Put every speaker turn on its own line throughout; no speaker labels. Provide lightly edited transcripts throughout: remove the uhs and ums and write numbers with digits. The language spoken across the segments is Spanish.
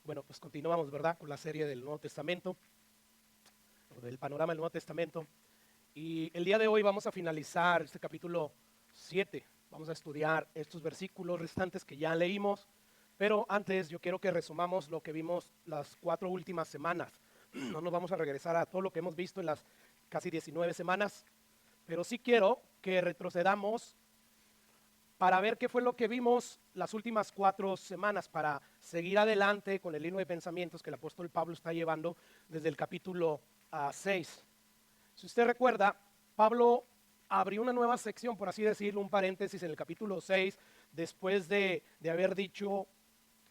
Bueno, pues continuamos, ¿verdad? Con la serie del Nuevo Testamento, o del panorama del Nuevo Testamento. Y el día de hoy vamos a finalizar este capítulo 7. Vamos a estudiar estos versículos restantes que ya leímos. Pero antes yo quiero que resumamos lo que vimos las 4 últimas semanas. No nos vamos a regresar a todo lo que hemos visto en las casi 19 semanas. Pero sí quiero que retrocedamos para ver qué fue lo que vimos las últimas 4 semanas, para seguir adelante con el hilo de pensamientos que el apóstol Pablo está llevando desde el capítulo 6. Si usted recuerda, Pablo abrió una nueva sección, por así decirlo, un paréntesis en el capítulo 6, después de haber dicho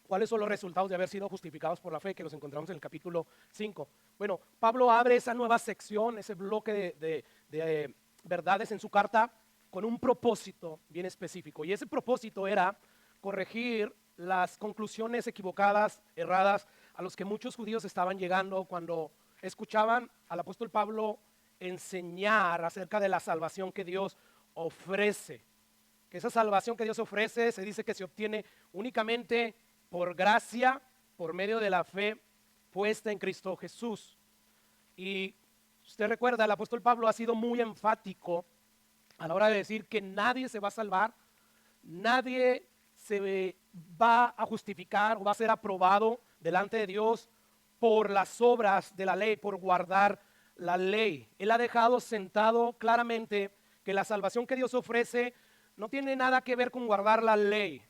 cuáles son los resultados de haber sido justificados por la fe, que los encontramos en el capítulo 5. Bueno, Pablo abre esa nueva sección, ese bloque de verdades en su carta, con un propósito bien específico. Y ese propósito era corregir las conclusiones equivocadas, erradas, a los que muchos judíos estaban llegando cuando escuchaban al apóstol Pablo enseñar acerca de la salvación que Dios ofrece. Que esa salvación que Dios ofrece se dice que se obtiene únicamente por gracia, por medio de la fe puesta en Cristo Jesús. Y usted recuerda, el apóstol Pablo ha sido muy enfático a la hora de decir que nadie se va a salvar, nadie se va a justificar o va a ser aprobado delante de Dios por las obras de la ley, por guardar la ley. Él ha dejado sentado claramente que la salvación que Dios ofrece no tiene nada que ver con guardar la ley,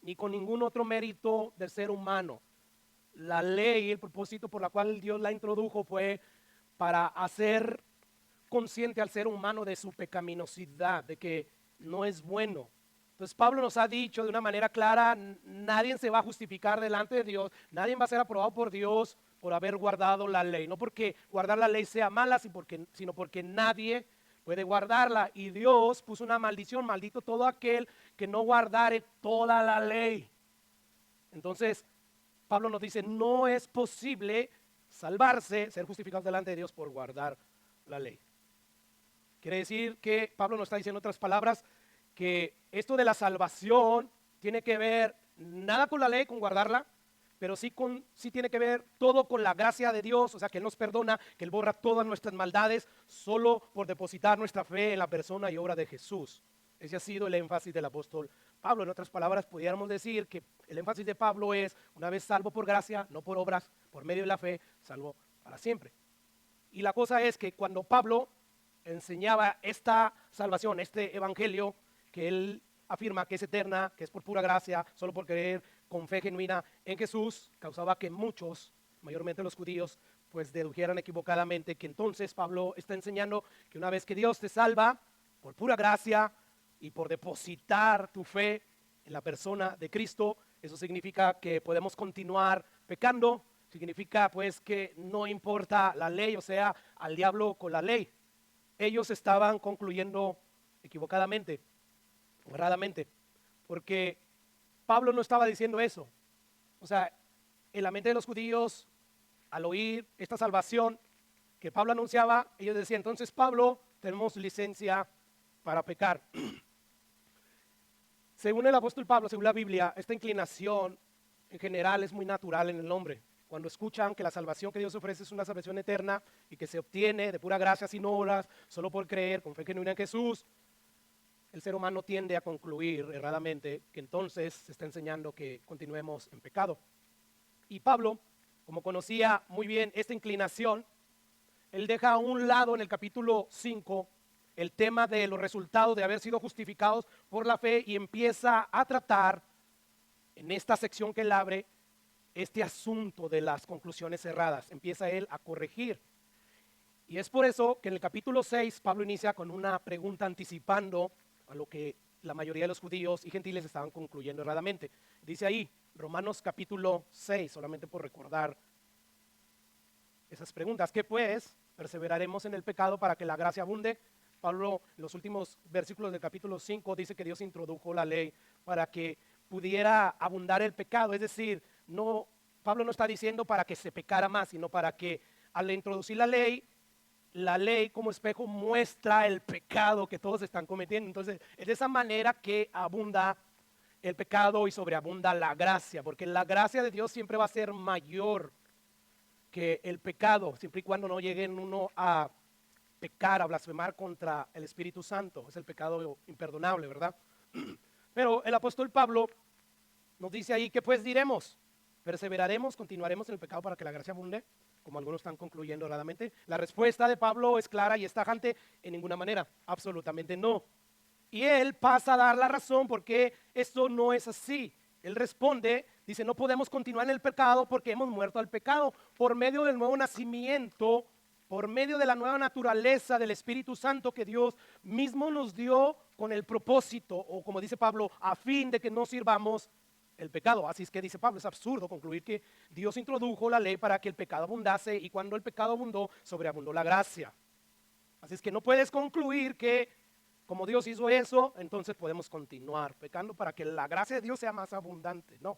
ni con ningún otro mérito del ser humano. La ley, el propósito por la cual Dios la introdujo fue para hacer consciente al ser humano de su pecaminosidad, de que no es bueno. Entonces Pablo nos ha dicho de una manera clara, nadie se va a justificar delante de Dios, nadie va a ser aprobado por Dios por haber guardado la ley. No porque guardar la ley sea mala, sino porque nadie puede guardarla. Y Dios puso una maldición, maldito todo aquel que no guardare toda la ley. Entonces Pablo nos dice, no es posible salvarse, ser justificados delante de Dios por guardar la ley. Quiere decir que Pablo nos está diciendo, en otras palabras, que esto de la salvación tiene que ver nada con la ley, con guardarla, pero sí tiene que ver todo con la gracia de Dios, o sea, que Él nos perdona, que Él borra todas nuestras maldades solo por depositar nuestra fe en la persona y obra de Jesús. Ese ha sido el énfasis del apóstol Pablo. En otras palabras, pudiéramos decir que el énfasis de Pablo es, una vez salvo por gracia, no por obras, por medio de la fe, salvo para siempre. Y la cosa es que cuando Pablo enseñaba esta salvación, este evangelio, que él afirma que es eterna, que es por pura gracia, solo por creer con fe genuina en Jesús, causaba que muchos, mayormente los judíos, pues dedujeran equivocadamente que entonces Pablo está enseñando que una vez que Dios te salva, por pura gracia y por depositar tu fe en la persona de Cristo, eso significa que podemos continuar pecando, significa pues que no importa la ley, o sea, al diablo con la ley. Ellos estaban concluyendo equivocadamente, o erradamente, porque Pablo no estaba diciendo eso. O sea, en la mente de los judíos, al oír esta salvación que Pablo anunciaba, ellos decían, entonces Pablo, tenemos licencia para pecar. Según el apóstol Pablo, según la Biblia, esta inclinación en general es muy natural en el hombre. Cuando escuchan que la salvación que Dios ofrece es una salvación eterna y que se obtiene de pura gracia sin obras, solo por creer, con fe genuina en Jesús, el ser humano tiende a concluir erradamente que entonces se está enseñando que continuemos en pecado. Y Pablo, como conocía muy bien esta inclinación, él deja a un lado en el capítulo 5 el tema de los resultados de haber sido justificados por la fe y empieza a tratar en esta sección que él abre este asunto de las conclusiones erradas. Empieza él a corregir. Y es por eso que en el capítulo 6 Pablo inicia con una pregunta anticipando a lo que la mayoría de los judíos y gentiles estaban concluyendo erradamente. Dice ahí, Romanos capítulo 6, solamente por recordar esas preguntas. ¿Qué pues? ¿Perseveraremos en el pecado para que la gracia abunde? Pablo, en los últimos versículos del capítulo 5, dice que Dios introdujo la ley para que pudiera abundar el pecado. Es decir, Pablo no está diciendo para que se pecara más, sino para que al introducir la ley como espejo muestra el pecado que todos están cometiendo. Entonces, es de esa manera que abunda el pecado y sobreabunda la gracia, porque la gracia de Dios siempre va a ser mayor que el pecado, siempre y cuando no lleguen uno a pecar, a blasfemar contra el Espíritu Santo. Es el pecado imperdonable, ¿verdad? Pero el apóstol Pablo nos dice ahí que pues diremos, perseveraremos, continuaremos en el pecado para que la gracia abunde, como algunos están concluyendo erradamente. La respuesta de Pablo es clara y es tajante: en ninguna manera, absolutamente no. Y él pasa a dar la razón porque esto no es así. Él responde, dice: no podemos continuar en el pecado porque hemos muerto al pecado por medio del nuevo nacimiento, por medio de la nueva naturaleza del Espíritu Santo que Dios mismo nos dio con el propósito, o como dice Pablo, a fin de que no sirvamos el pecado. Así es que dice Pablo, es absurdo concluir que Dios introdujo la ley para que el pecado abundase, y cuando el pecado abundó, sobreabundó la gracia. Así es que no puedes concluir que como Dios hizo eso, entonces podemos continuar pecando para que la gracia de Dios sea más abundante. No,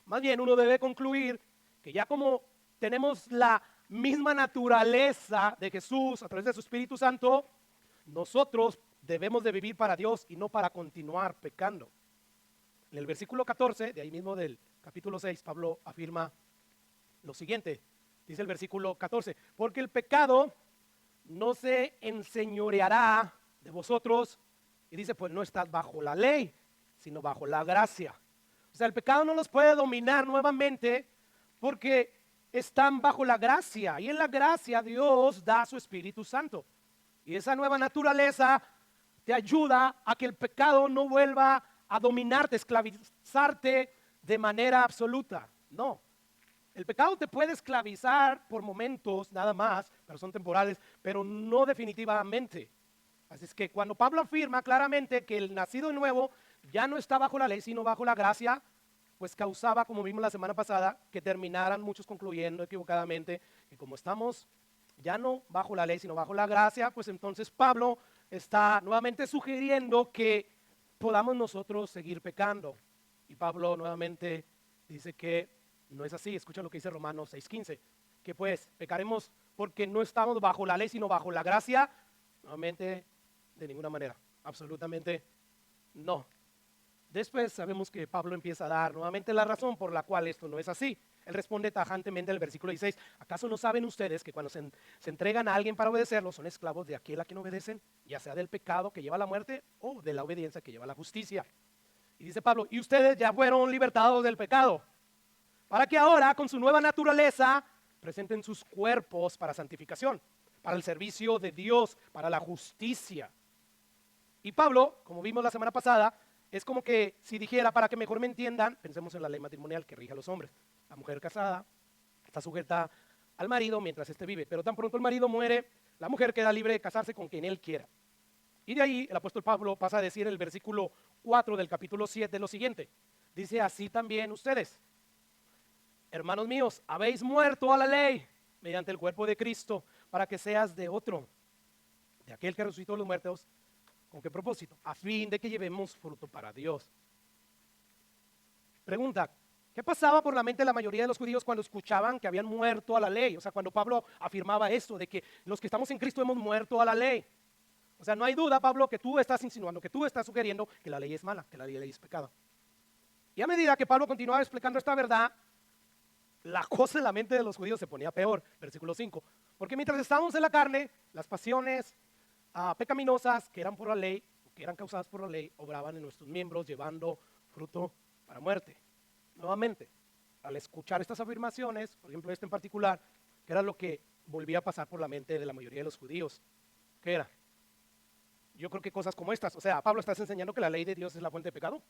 más bien uno debe concluir que ya como tenemos la misma naturaleza de Jesús a través de su Espíritu Santo, nosotros debemos de vivir para Dios y no para continuar pecando. En el versículo 14, de ahí mismo del capítulo 6, Pablo afirma lo siguiente. Dice el versículo 14: porque el pecado no se enseñoreará de vosotros. Y dice, pues no estás bajo la ley, sino bajo la gracia. O sea, el pecado no los puede dominar nuevamente porque están bajo la gracia. Y en la gracia Dios da su Espíritu Santo. Y esa nueva naturaleza te ayuda a que el pecado no vuelva a dominarte, esclavizarte de manera absoluta. No. El pecado te puede esclavizar por momentos nada más, pero son temporales, pero no definitivamente. Así es que cuando Pablo afirma claramente que el nacido de nuevo ya no está bajo la ley, sino bajo la gracia, pues causaba, como vimos la semana pasada, que terminaran muchos concluyendo equivocadamente que como estamos ya no bajo la ley, sino bajo la gracia, pues entonces Pablo está nuevamente sugiriendo que podamos nosotros seguir pecando. Y Pablo nuevamente dice que no es así. Escucha lo que dice Romanos 6:15, que pues pecaremos porque no estamos bajo la ley, sino bajo la gracia. Nuevamente, de ninguna manera, absolutamente no. Después sabemos que Pablo empieza a dar nuevamente la razón por la cual esto no es así. Él responde tajantemente en el versículo 16: ¿acaso no saben ustedes que cuando se entregan a alguien para obedecerlo, son esclavos de aquel a quien obedecen, ya sea del pecado que lleva a la muerte o de la obediencia que lleva a la justicia? Y dice Pablo: y ustedes ya fueron libertados del pecado, para que ahora con su nueva naturaleza presenten sus cuerpos para santificación, para el servicio de Dios, para la justicia. Y Pablo, como vimos la semana pasada, es como que si dijera, para que mejor me entiendan, pensemos en la ley matrimonial que rige a los hombres. La mujer casada está sujeta al marido mientras éste vive, pero tan pronto el marido muere, la mujer queda libre de casarse con quien él quiera. Y de ahí el apóstol Pablo pasa a decir en el versículo 4 del capítulo 7 lo siguiente. Dice: así también ustedes, hermanos míos, habéis muerto a la ley mediante el cuerpo de Cristo, para que seas de otro, de aquel que resucitó de los muertos. ¿Con qué propósito? A fin de que llevemos fruto para Dios. Pregunta: ¿qué pasaba por la mente de la mayoría de los judíos cuando escuchaban que habían muerto a la ley? O sea, cuando Pablo afirmaba esto de que los que estamos en Cristo hemos muerto a la ley. O sea, no hay duda, Pablo, que tú estás insinuando, que tú estás sugiriendo que la ley es mala, que la ley es pecado. Y a medida que Pablo continuaba explicando esta verdad, la cosa en la mente de los judíos se ponía peor. Versículo 5. Porque mientras estábamos en la carne, las pasiones pecaminosas que eran por la ley, que eran causadas por la ley, obraban en nuestros miembros, llevando fruto para muerte. Nuevamente, al escuchar estas afirmaciones, por ejemplo esta en particular, que era lo que volvía a pasar por la mente de la mayoría de los judíos. ¿Qué era? Yo creo que cosas como estas. O sea, Pablo, ¿estás enseñando que la ley de Dios es la fuente de pecado?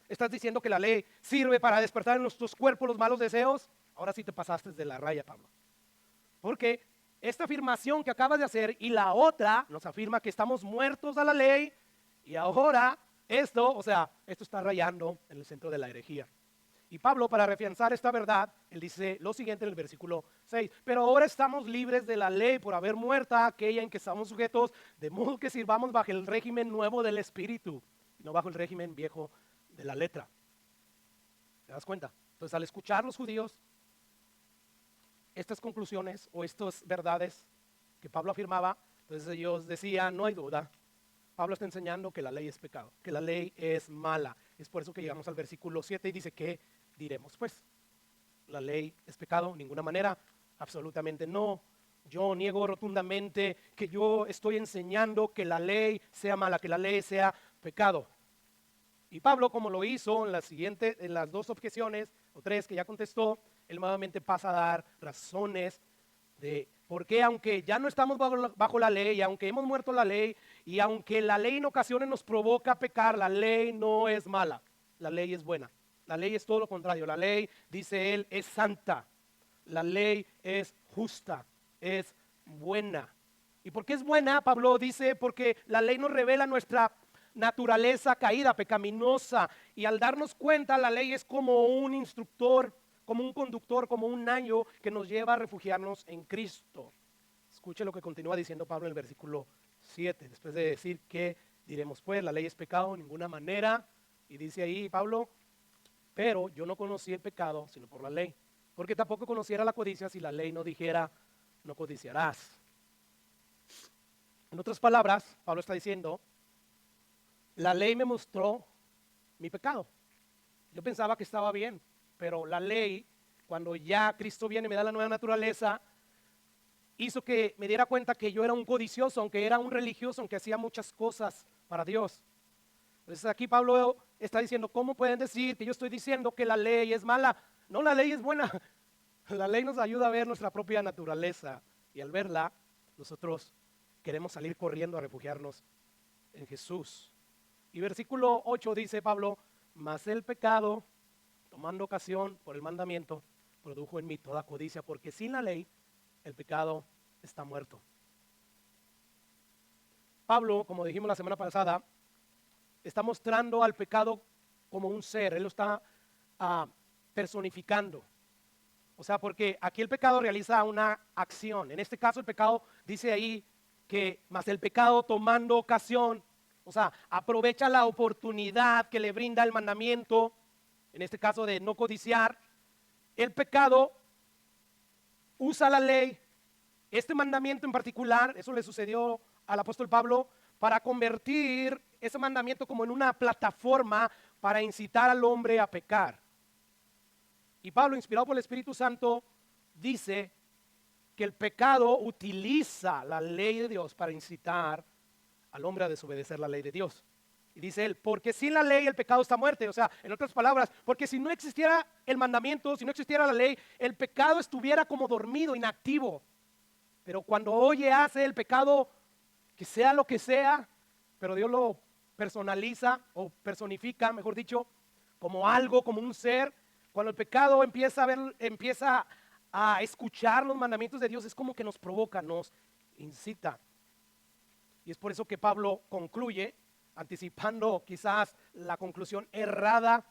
¿Estás diciendo que la ley sirve para despertar en nuestros cuerpos los malos deseos? Ahora sí te pasaste de la raya, Pablo. Porque esta afirmación que acabas de hacer y la otra nos afirma que estamos muertos a la ley, y ahora esto, o sea, esto está rayando en el centro de la herejía. Y Pablo, para reafianzar esta verdad, él dice lo siguiente en el versículo 6: pero ahora estamos libres de la ley por haber muerta aquella en que estamos sujetos, de modo que sirvamos bajo el régimen nuevo del Espíritu, no bajo el régimen viejo de la letra. ¿Te das cuenta? Entonces, al escuchar los judíos estas conclusiones o estas verdades que Pablo afirmaba, entonces ellos decían: no hay duda, Pablo está enseñando que la ley es pecado, que la ley es mala, Es por eso que llegamos al versículo 7 y dice, ¿qué diremos? Pues, ¿la ley es pecado? Ninguna manera, absolutamente no. Yo niego rotundamente que yo estoy enseñando que la ley sea mala, que la ley sea pecado. Y Pablo, como lo hizo en las dos objeciones o tres que ya contestó, él nuevamente pasa a dar razones de por qué, aunque ya no estamos bajo la ley, aunque hemos muerto la ley, y aunque la ley en ocasiones nos provoca pecar, la ley no es mala, la ley es buena. La ley es todo lo contrario. La ley, dice él, es santa. La ley es justa, es buena. ¿Y por qué es buena? Pablo dice, porque la ley nos revela nuestra naturaleza caída, pecaminosa. Y al darnos cuenta, la ley es como un instructor, como un conductor, como un ayo que nos lleva a refugiarnos en Cristo. Escuche lo que continúa diciendo Pablo en el versículo 7. Después de decir que diremos, pues, la ley es pecado, de ninguna manera. Y dice ahí Pablo, pero yo no conocí el pecado sino por la ley, porque tampoco conociera la codicia si la ley no dijera, no codiciarás. En otras palabras, Pablo está diciendo, la ley me mostró mi pecado. Yo pensaba que estaba bien, pero la ley, cuando ya Cristo viene y me da la nueva naturaleza, hizo que me diera cuenta que yo era un codicioso, aunque era un religioso, aunque hacía muchas cosas para Dios. Entonces aquí Pablo está diciendo, ¿cómo pueden decir que yo estoy diciendo que la ley es mala? No, la ley es buena. La ley nos ayuda a ver nuestra propia naturaleza y al verla, nosotros queremos salir corriendo a refugiarnos en Jesús. Y versículo 8 dice Pablo, mas el pecado, tomando ocasión por el mandamiento, produjo en mí toda codicia, porque sin la ley el pecado está muerto. Pablo, como dijimos la semana pasada, está mostrando al pecado como un ser, él lo está personificando. O sea, porque aquí el pecado realiza una acción. En este caso el pecado dice ahí que, más el pecado tomando ocasión, o sea, aprovecha la oportunidad que le brinda el mandamiento, en este caso de no codiciar. El pecado usa la ley, este mandamiento en particular, eso le sucedió al apóstol Pablo, para convertir ese mandamiento como en una plataforma para incitar al hombre a pecar. Y Pablo, inspirado por el Espíritu Santo, dice que el pecado utiliza la ley de Dios para incitar al hombre a desobedecer la ley de Dios. Y dice él, porque sin la ley el pecado está muerto. O sea, en otras palabras, porque si no existiera el mandamiento, si no existiera la ley, el pecado estuviera como dormido, inactivo. Pero cuando oye, hace el pecado, que sea lo que sea, pero Dios lo personaliza o personifica, mejor dicho, como algo, como un ser. Cuando el pecado empieza a escuchar los mandamientos de Dios, es como que nos provoca, nos incita. Y es por eso que Pablo concluye, anticipando quizás la conclusión errada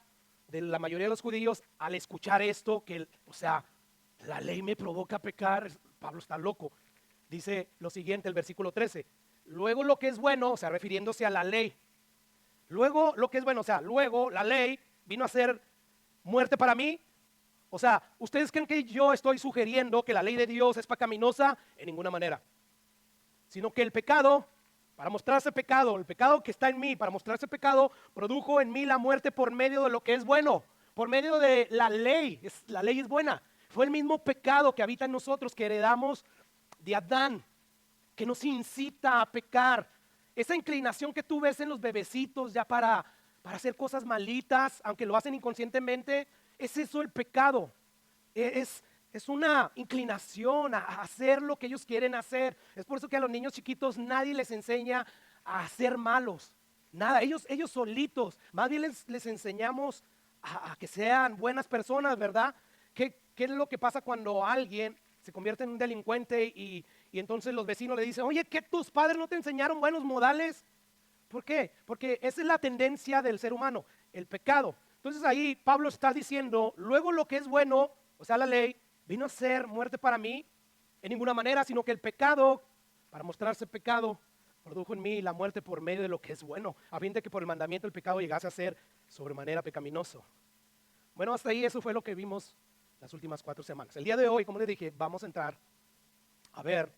de la mayoría de los judíos al escuchar esto, que, o sea, la ley me provoca a pecar. Pablo está loco. Dice lo siguiente, el versículo 13. Luego lo que es bueno, o sea, refiriéndose a la ley. Luego lo que es bueno, o sea, luego la ley vino a ser muerte para mí. O sea, ¿ustedes creen que yo estoy sugiriendo que la ley de Dios es pecaminosa? En ninguna manera. Sino que el pecado, para mostrarse pecado, el pecado que está en mí, para mostrarse pecado, produjo en mí la muerte por medio de lo que es bueno, por medio de la ley. La ley es buena. Fue el mismo pecado que habita en nosotros, que heredamos de Adán, que nos incita a pecar. Esa inclinación que tú ves en los bebecitos ya para hacer cosas malitas, aunque lo hacen inconscientemente, es eso el pecado. Es una inclinación a hacer lo que ellos quieren hacer. Es por eso que a los niños chiquitos nadie les enseña a ser malos. Nada, ellos solitos. Más bien les enseñamos a que sean buenas personas, ¿verdad? ¿Qué es lo que pasa cuando alguien se convierte en un delincuente y entonces los vecinos le dicen, oye, ¿qué tus padres no te enseñaron buenos modales? ¿Por qué? Porque esa es la tendencia del ser humano, el pecado. Entonces ahí Pablo está diciendo, luego lo que es bueno, o sea, la ley, vino a ser muerte para mí en ninguna manera, sino que el pecado, para mostrarse pecado, produjo en mí la muerte por medio de lo que es bueno, a fin de que por el mandamiento el pecado llegase a ser sobremanera pecaminoso. Bueno, hasta ahí eso fue lo que vimos las últimas 4 semanas. El día de hoy, como les dije, vamos a entrar a ver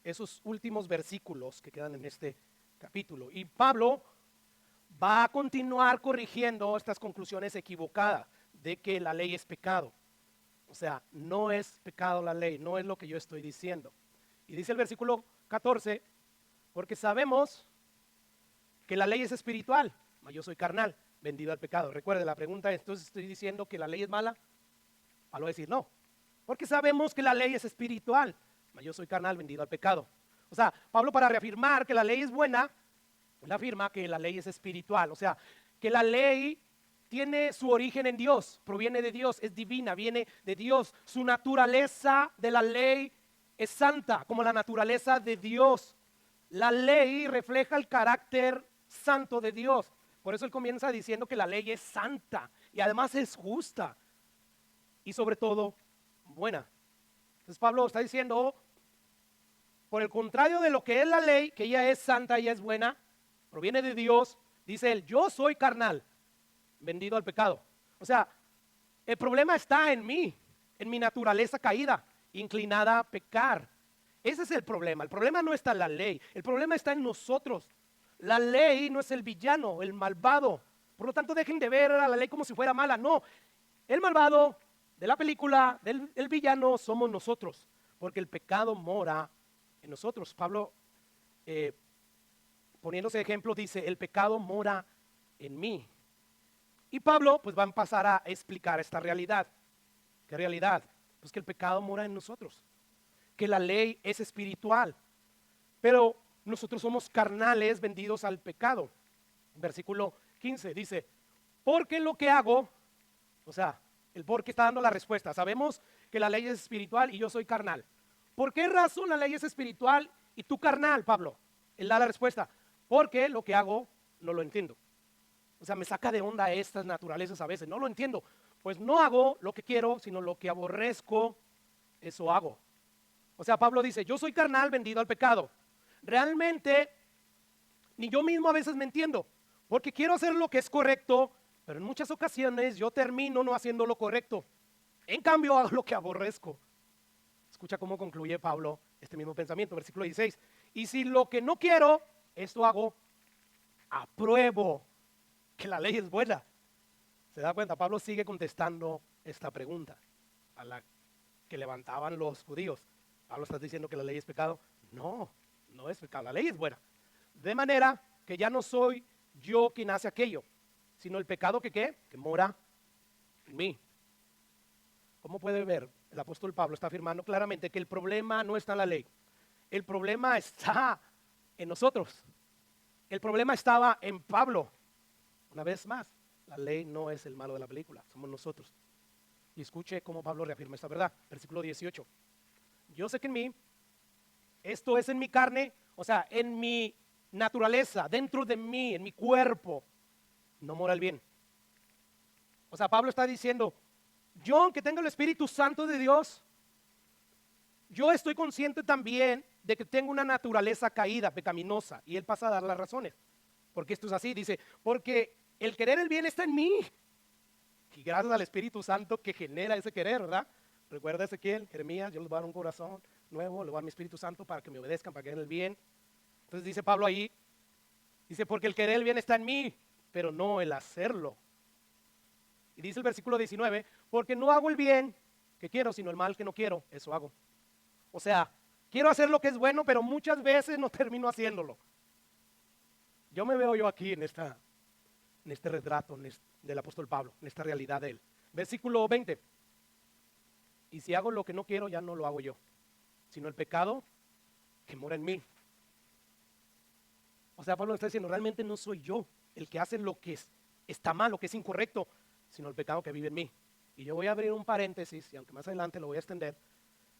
esos últimos versículos que quedan en este capítulo. Y Pablo va a continuar corrigiendo estas conclusiones equivocadas de que la ley es pecado. O sea, no es pecado la ley, no es lo que yo estoy diciendo. Y dice el versículo 14, porque sabemos que la ley es espiritual, mas yo soy carnal, vendido al pecado. Recuerde, la pregunta es, entonces estoy diciendo que la ley es mala. Pablo va a decir no, porque sabemos que la ley es espiritual, mas yo soy carnal, vendido al pecado. O sea, Pablo, para reafirmar que la ley es buena, él afirma que la ley es espiritual. O sea, que la ley tiene su origen en Dios, proviene de Dios, es divina, viene de Dios. Su naturaleza de la ley es santa, como la naturaleza de Dios. La ley refleja el carácter santo de Dios. Por eso él comienza diciendo que la ley es santa y además es justa y sobre todo buena. Entonces Pablo está diciendo, por el contrario de lo que es la ley, que ella es santa y es buena, proviene de Dios, dice él, yo soy carnal, vendido al pecado. O sea, el problema está en mí, en mi naturaleza caída, inclinada a pecar. Ese es el problema no está en la ley, el problema está en nosotros. La ley no es el villano, el malvado. Por lo tanto, dejen de ver a la ley como si fuera mala. No, el malvado de la película, el villano somos nosotros, porque el pecado mora en nosotros. Pablo, poniéndose de ejemplo, dice, el pecado mora en mí. Y Pablo pues va a pasar a explicar esta realidad. ¿Qué realidad? Pues que el pecado mora en nosotros, que la ley es espiritual, pero nosotros somos carnales vendidos al pecado. Versículo 15 dice, porque lo que hago, o sea, el por qué está dando la respuesta. Sabemos que la ley es espiritual y yo soy carnal. ¿Por qué razón la ley es espiritual y tú carnal, Pablo? Él da la respuesta, porque lo que hago no lo entiendo. O sea, me saca de onda estas naturalezas a veces, no lo entiendo. Pues no hago lo que quiero, sino lo que aborrezco, eso hago. O sea, Pablo dice, yo soy carnal vendido al pecado. Realmente, ni yo mismo a veces me entiendo, porque quiero hacer lo que es correcto, pero en muchas ocasiones yo termino no haciendo lo correcto. En cambio, hago lo que aborrezco. Escucha cómo concluye Pablo este mismo pensamiento, versículo 16. Y si lo que no quiero, esto hago, apruebo que la ley es buena. ¿Se da cuenta? Pablo sigue contestando esta pregunta a la que levantaban los judíos. Pablo está diciendo que la ley es pecado. No, no es pecado, la ley es buena. De manera que ya no soy yo quien hace aquello, sino el pecado que ¿qué? Que mora en mí. ¿Cómo puede ver? El apóstol Pablo está afirmando claramente que el problema no está en la ley. El problema está en nosotros. El problema estaba en Pablo. Una vez más, la ley no es el malo de la película, somos nosotros. Y escuche cómo Pablo reafirma esta verdad. Versículo 18. Yo sé que en mí, esto es en mi carne, o sea, en mi naturaleza, dentro de mí, en mi cuerpo, no mora el bien. O sea, Pablo está diciendo, yo aunque tenga el Espíritu Santo de Dios, yo estoy consciente también de que tengo una naturaleza caída, pecaminosa. Y él pasa a dar las razones. Porque esto es así, dice, porque el querer el bien está en mí. Y gracias al Espíritu Santo que genera ese querer, ¿verdad? Recuerda Ezequiel, Jeremías, yo les voy a dar un corazón nuevo, les voy a dar mi Espíritu Santo para que me obedezcan, para que hagan el bien. Entonces dice Pablo ahí, dice, porque el querer el bien está en mí, pero no el hacerlo. Y dice el versículo 19, porque no hago el bien que quiero, sino el mal que no quiero, eso hago. O sea, quiero hacer lo que es bueno, pero muchas veces no termino haciéndolo. Yo me veo yo aquí en este retrato del apóstol Pablo, en esta realidad de él. Versículo 20. Y si hago lo que no quiero, ya no lo hago yo, sino el pecado que mora en mí. O sea, Pablo está diciendo, realmente no soy yo el que hace lo que está mal, lo que es incorrecto, sino el pecado que vive en mí. Y yo voy a abrir un paréntesis, y aunque más adelante lo voy a extender,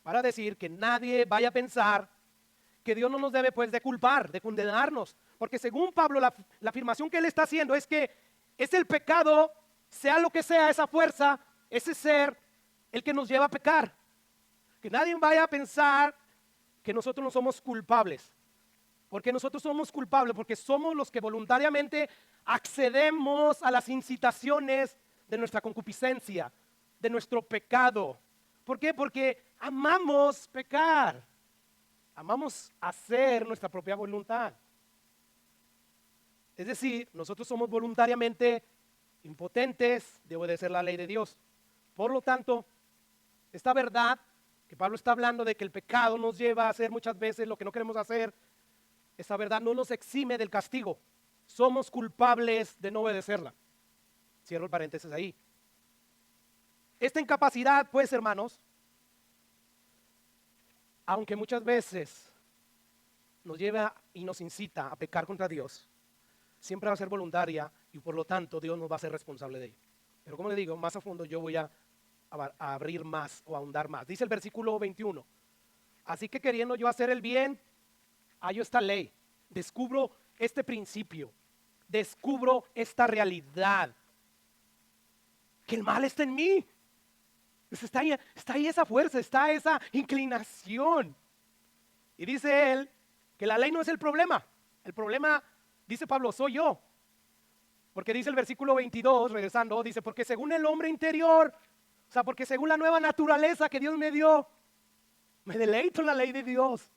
para decir que nadie vaya a pensar que Dios no nos debe pues de culpar, de condenarnos, porque según Pablo la afirmación que él está haciendo es que es el pecado, sea lo que sea esa fuerza, ese ser, el que nos lleva a pecar. Que nadie vaya a pensar que nosotros no somos culpables, porque nosotros somos culpables, porque somos los que voluntariamente accedemos a las incitaciones de nuestra concupiscencia, de nuestro pecado. ¿Por qué? Porque amamos pecar. Amamos hacer nuestra propia voluntad. Es decir, nosotros somos voluntariamente impotentes de obedecer la ley de Dios. Por lo tanto, esta verdad que Pablo está hablando de que el pecado nos lleva a hacer muchas veces lo que no queremos hacer, esa verdad no nos exime del castigo. Somos culpables de no obedecerla. Cierro el paréntesis ahí. Esta incapacidad, pues, hermanos, aunque muchas veces nos lleva y nos incita a pecar contra Dios, siempre va a ser voluntaria y por lo tanto Dios nos va a ser responsable de ello. Pero como le digo, más a fondo yo voy a abrir más o ahondar más. Dice el versículo 21, así que queriendo yo hacer el bien, hallo esta ley, descubro este principio, descubro esta realidad, que el mal está en mí. Pues está ahí esa fuerza, está esa inclinación. Y dice él que la ley no es el problema, dice Pablo, soy yo. Porque dice el versículo 22, regresando, dice, porque según el hombre interior, o sea, porque según la nueva naturaleza que Dios me dio, me deleito en la ley de Dios.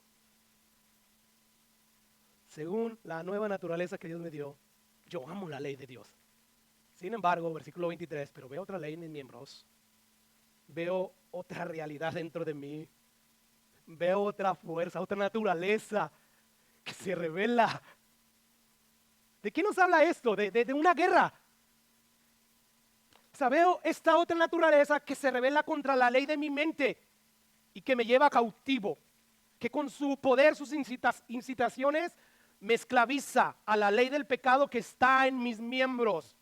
Según la nueva naturaleza que Dios me dio, yo amo la ley de Dios. Sin embargo, versículo 23, pero veo otra ley en mis miembros, veo otra realidad dentro de mí, veo otra fuerza, otra naturaleza que se revela. ¿De qué nos habla esto? De una guerra. O sea, veo esta otra naturaleza que se revela contra la ley de mi mente y que me lleva cautivo, que con su poder, sus incitaciones, me esclaviza a la ley del pecado que está en mis miembros.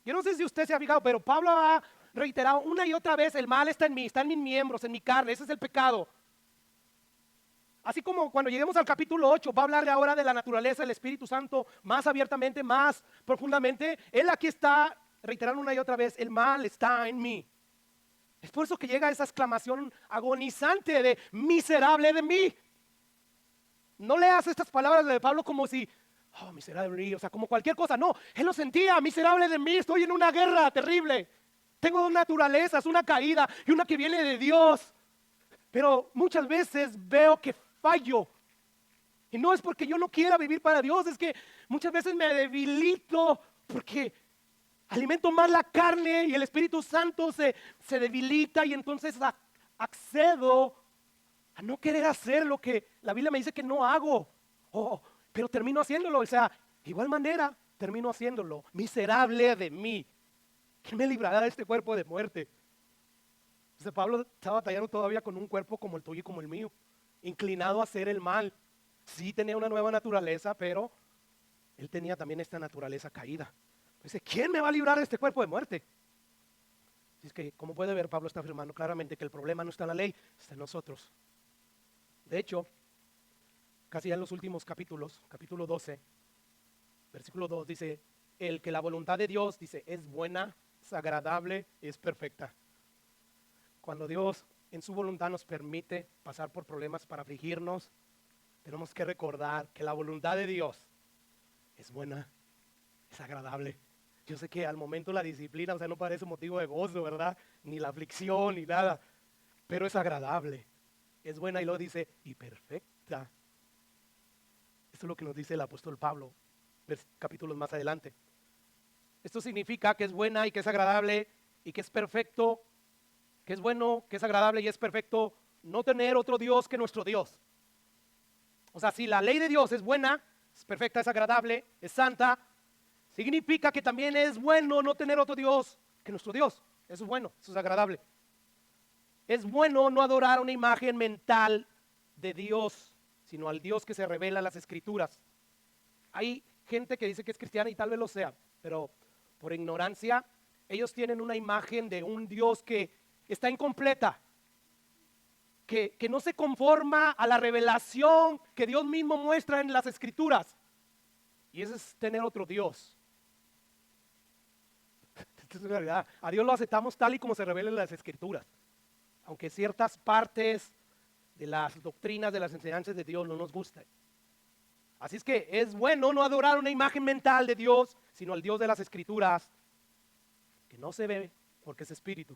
Yo no sé si usted se ha fijado, pero Pablo ha reiterado una y otra vez, el mal está en mí, está en mis miembros, en mi carne, ese es el pecado. Así como cuando lleguemos al capítulo 8, va a hablar ahora de la naturaleza del Espíritu Santo más abiertamente, más profundamente. Él aquí está reiterando una y otra vez, el mal está en mí. Es por eso que llega esa exclamación agonizante de miserable de mí. No leas estas palabras de Pablo como si, oh, miserable de mí, o sea, como cualquier cosa. No, él lo sentía, miserable de mí, estoy en una guerra terrible. Tengo dos naturalezas, una caída y una que viene de Dios. Pero muchas veces veo que fallo. Y no es porque yo no quiera vivir para Dios, es que muchas veces me debilito porque alimento más la carne y el Espíritu Santo se debilita y entonces accedo a no querer hacer lo que la Biblia me dice que no hago. Pero termino haciéndolo, o sea, igual manera termino haciéndolo. Miserable de mí. ¿Quién me librará de este cuerpo de muerte? Entonces Pablo está batallando todavía con un cuerpo como el tuyo y como el mío, inclinado a hacer el mal. Sí tenía una nueva naturaleza, pero él tenía también esta naturaleza caída. Dice, ¿quién me va a librar de este cuerpo de muerte? Es que, como puede ver, Pablo está afirmando claramente que el problema no está en la ley, está en nosotros. De hecho, casi ya en los últimos capítulos, capítulo 12, versículo 2, dice, el que la voluntad de Dios, dice, es buena, es agradable, es perfecta. Cuando Dios en su voluntad nos permite pasar por problemas para afligirnos, tenemos que recordar que la voluntad de Dios es buena, es agradable. Yo sé que al momento la disciplina, o sea, no parece motivo de gozo, ¿verdad? Ni la aflicción, ni nada, pero es agradable, es buena y lo dice, y perfecta. Esto es lo que nos dice el apóstol Pablo, capítulos más adelante. Esto significa que es buena y que es agradable y que es perfecto, que es bueno, que es agradable y es perfecto no tener otro Dios que nuestro Dios. O sea, si la ley de Dios es buena, es perfecta, es agradable, es santa, significa que también es bueno no tener otro Dios que nuestro Dios. Eso es bueno, eso es agradable. Es bueno no adorar una imagen mental de Dios, sino al Dios que se revela en las Escrituras. Hay gente que dice que es cristiana y tal vez lo sea, pero por ignorancia, ellos tienen una imagen de un Dios que está incompleta, que no se conforma a la revelación que Dios mismo muestra en las Escrituras. Y eso es tener otro Dios. Esto es una realidad. A Dios lo aceptamos tal y como se revela en las Escrituras, aunque ciertas partes de las doctrinas, de las enseñanzas de Dios no nos gustan. Así es que es bueno no adorar una imagen mental de Dios, sino al Dios de las Escrituras, que no se ve porque es espíritu.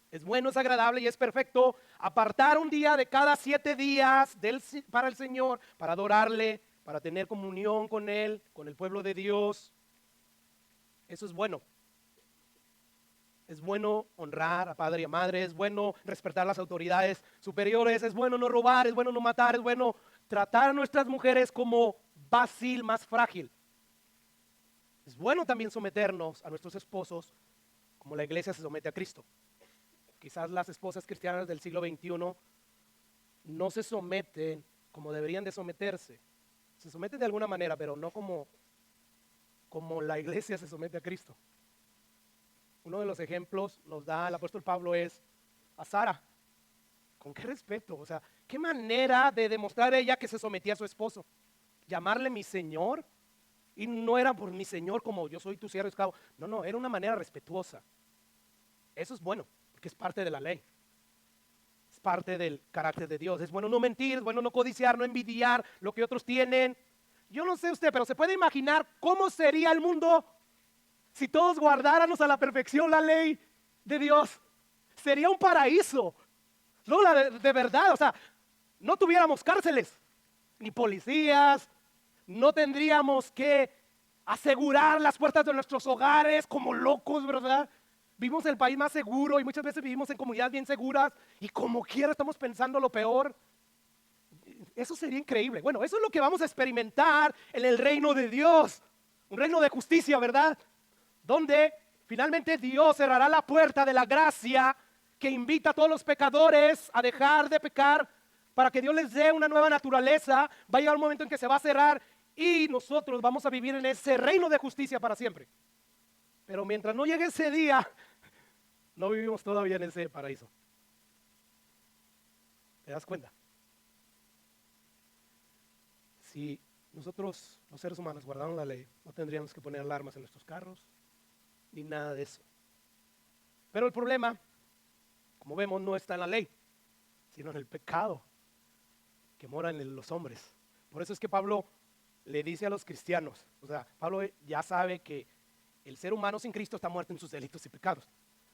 Es bueno, es agradable y es perfecto apartar un día de cada 7 días para el Señor, para adorarle, para tener comunión con Él, con el pueblo de Dios. Eso es bueno. Es bueno honrar a padre y a madre, es bueno respetar las autoridades superiores, es bueno no robar, es bueno no matar, es bueno tratar a nuestras mujeres como bácil más frágil. Es bueno también someternos a nuestros esposos como la iglesia se somete a Cristo. Quizás las esposas cristianas del siglo XXI no se someten como deberían de someterse. Se someten de alguna manera, pero no como la iglesia se somete a Cristo. Uno de los ejemplos nos da el apóstol Pablo es a Sara. ¿Con qué respeto? O sea, ¿qué manera de demostrar ella que se sometía a su esposo? Llamarle mi señor. Y no era por mi señor como yo soy tu siervo esclavo. No, era una manera respetuosa. Eso es bueno, porque es parte de la ley. Es parte del carácter de Dios. Es bueno no mentir, es bueno no codiciar, no envidiar lo que otros tienen. Yo no sé usted, pero ¿se puede imaginar cómo sería el mundo si todos guardáramos a la perfección la ley de Dios? Sería un paraíso. No, de verdad, o sea, no tuviéramos cárceles, ni policías, no tendríamos que asegurar las puertas de nuestros hogares como locos, ¿verdad? Vivimos en el país más seguro y muchas veces vivimos en comunidades bien seguras y como quiera estamos pensando lo peor. Eso sería increíble. Bueno, eso es lo que vamos a experimentar en el reino de Dios, un reino de justicia, ¿verdad? Donde finalmente Dios cerrará la puerta de la gracia que invita a todos los pecadores a dejar de pecar para que Dios les dé una nueva naturaleza. Va a llegar un momento en que se va a cerrar y nosotros vamos a vivir en ese reino de justicia para siempre. Pero mientras no llegue ese día, no vivimos todavía en ese paraíso. ¿Te das cuenta? Si nosotros, los seres humanos, guardamos la ley, no tendríamos que poner alarmas en nuestros carros, ni nada de eso. Pero el problema, como vemos, no está en la ley, sino en el pecado que mora en los hombres. Por eso es que Pablo le dice a los cristianos, o sea, Pablo ya sabe que el ser humano sin Cristo está muerto en sus delitos y pecados.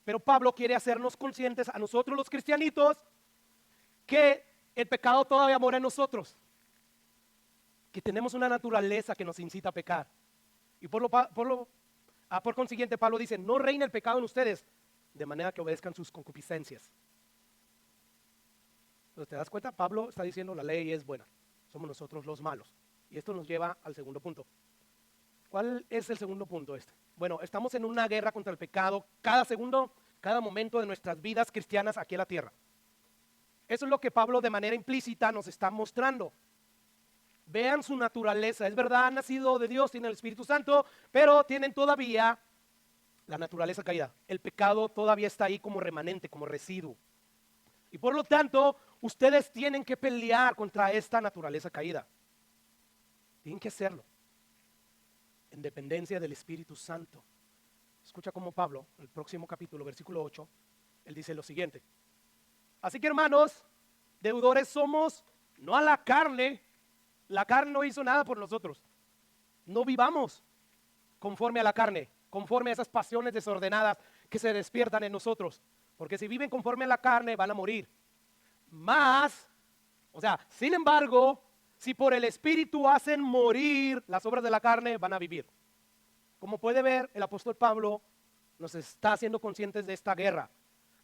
Pero Pablo quiere hacernos conscientes a nosotros los cristianitos que el pecado todavía mora en nosotros, que tenemos una naturaleza que nos incita a pecar. Y por consiguiente Pablo dice, no reina el pecado en ustedes, de manera que obedezcan sus concupiscencias. Entonces, ¿te das cuenta? Pablo está diciendo la ley es buena, somos nosotros los malos. Y esto nos lleva al segundo punto. ¿Cuál es el segundo punto este? Bueno, estamos en una guerra contra el pecado cada segundo, cada momento de nuestras vidas cristianas aquí en la tierra. Eso es lo que Pablo de manera implícita nos está mostrando. Vean su naturaleza, es verdad, han nacido de Dios, tienen el Espíritu Santo, pero tienen todavía la naturaleza caída. El pecado todavía está ahí como remanente, como residuo. Y por lo tanto, ustedes tienen que pelear contra esta naturaleza caída. Tienen que hacerlo en dependencia del Espíritu Santo. Escucha cómo Pablo, en el próximo capítulo, versículo 8, él dice lo siguiente. Así que hermanos, deudores somos, no a la carne no hizo nada por nosotros. No vivamos conforme a la carne, conforme a esas pasiones desordenadas que se despiertan en nosotros. Porque si viven conforme a la carne van a morir. Sin embargo, si por el Espíritu hacen morir las obras de la carne, van a vivir. Como puede ver, el apóstol Pablo nos está haciendo conscientes de esta guerra.